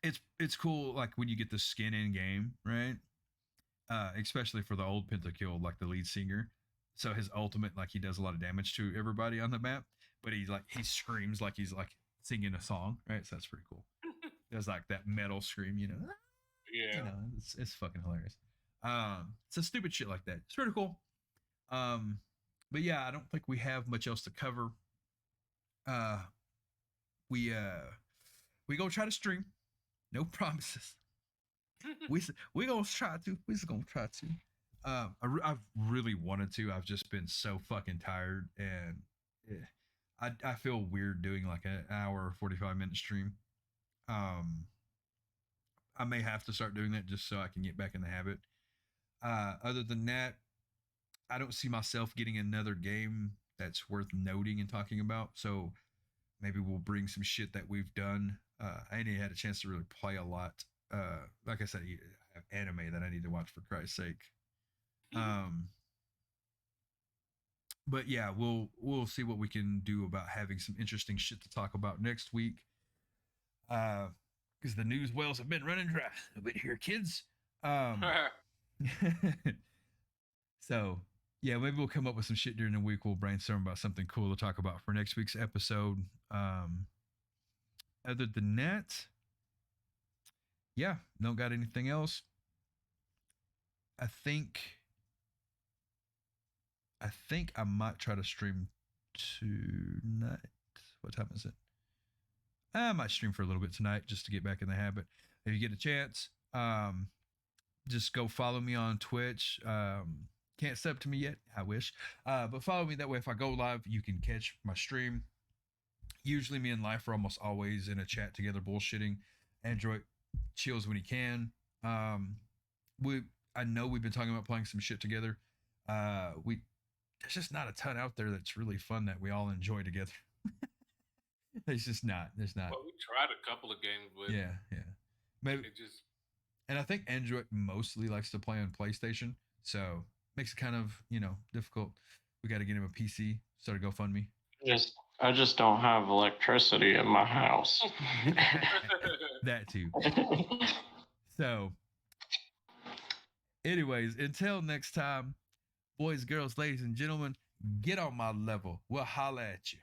it's cool like when you get the skin in game, right? Especially for the old Pentakill, like the lead singer. So his ultimate, like he does a lot of damage to everybody on the map, but he screams like he's like singing a song, right? So that's pretty cool. There's like that metal scream, Yeah. It's fucking hilarious. So stupid shit like that. It's pretty cool. Um, but yeah, I don't think we have much else to cover. Uh, we we go try to stream. No promises. We gonna try to. We just gonna try to. I've really wanted to. I've just been so fucking tired, and I feel weird doing like an hour or 45-minute stream. Um, I may have to start doing that just so I can get back in the habit. Other than that, I don't see myself getting another game that's worth noting and talking about. So maybe we'll bring some shit that we've done. I ain't had a chance to really play a lot. Like I said, I have anime that I need to watch for Christ's sake. But yeah, we'll see what we can do about having some interesting shit to talk about next week. Because the news wells have been running dry a bit here, kids. So Yeah, maybe we'll come up with some shit during the week. We'll brainstorm about something cool to talk about for next week's episode. Other than that, yeah, don't got anything else. I think I might try to stream tonight. What time is it? I might stream for a little bit tonight just to get back in the habit. If you get a chance, just go follow me on Twitch. Can't sub to me yet. I wish. But follow me that way. If I go live, you can catch my stream. Usually me and Life are almost always in a chat together bullshitting. Android chills when he can. I know we've been talking about playing some shit together. There's just not a ton out there that's really fun that we all enjoy together. There's just not. There's not. Well, we tried a couple of games, but Yeah. Maybe it just and I think Android mostly likes to play on PlayStation, so makes it kind of difficult. We got to get him a PC. Start a GoFundMe. I just don't have electricity in my house. That too. So, anyways, until next time, boys, girls, ladies, and gentlemen, get on my level. We'll holla at you.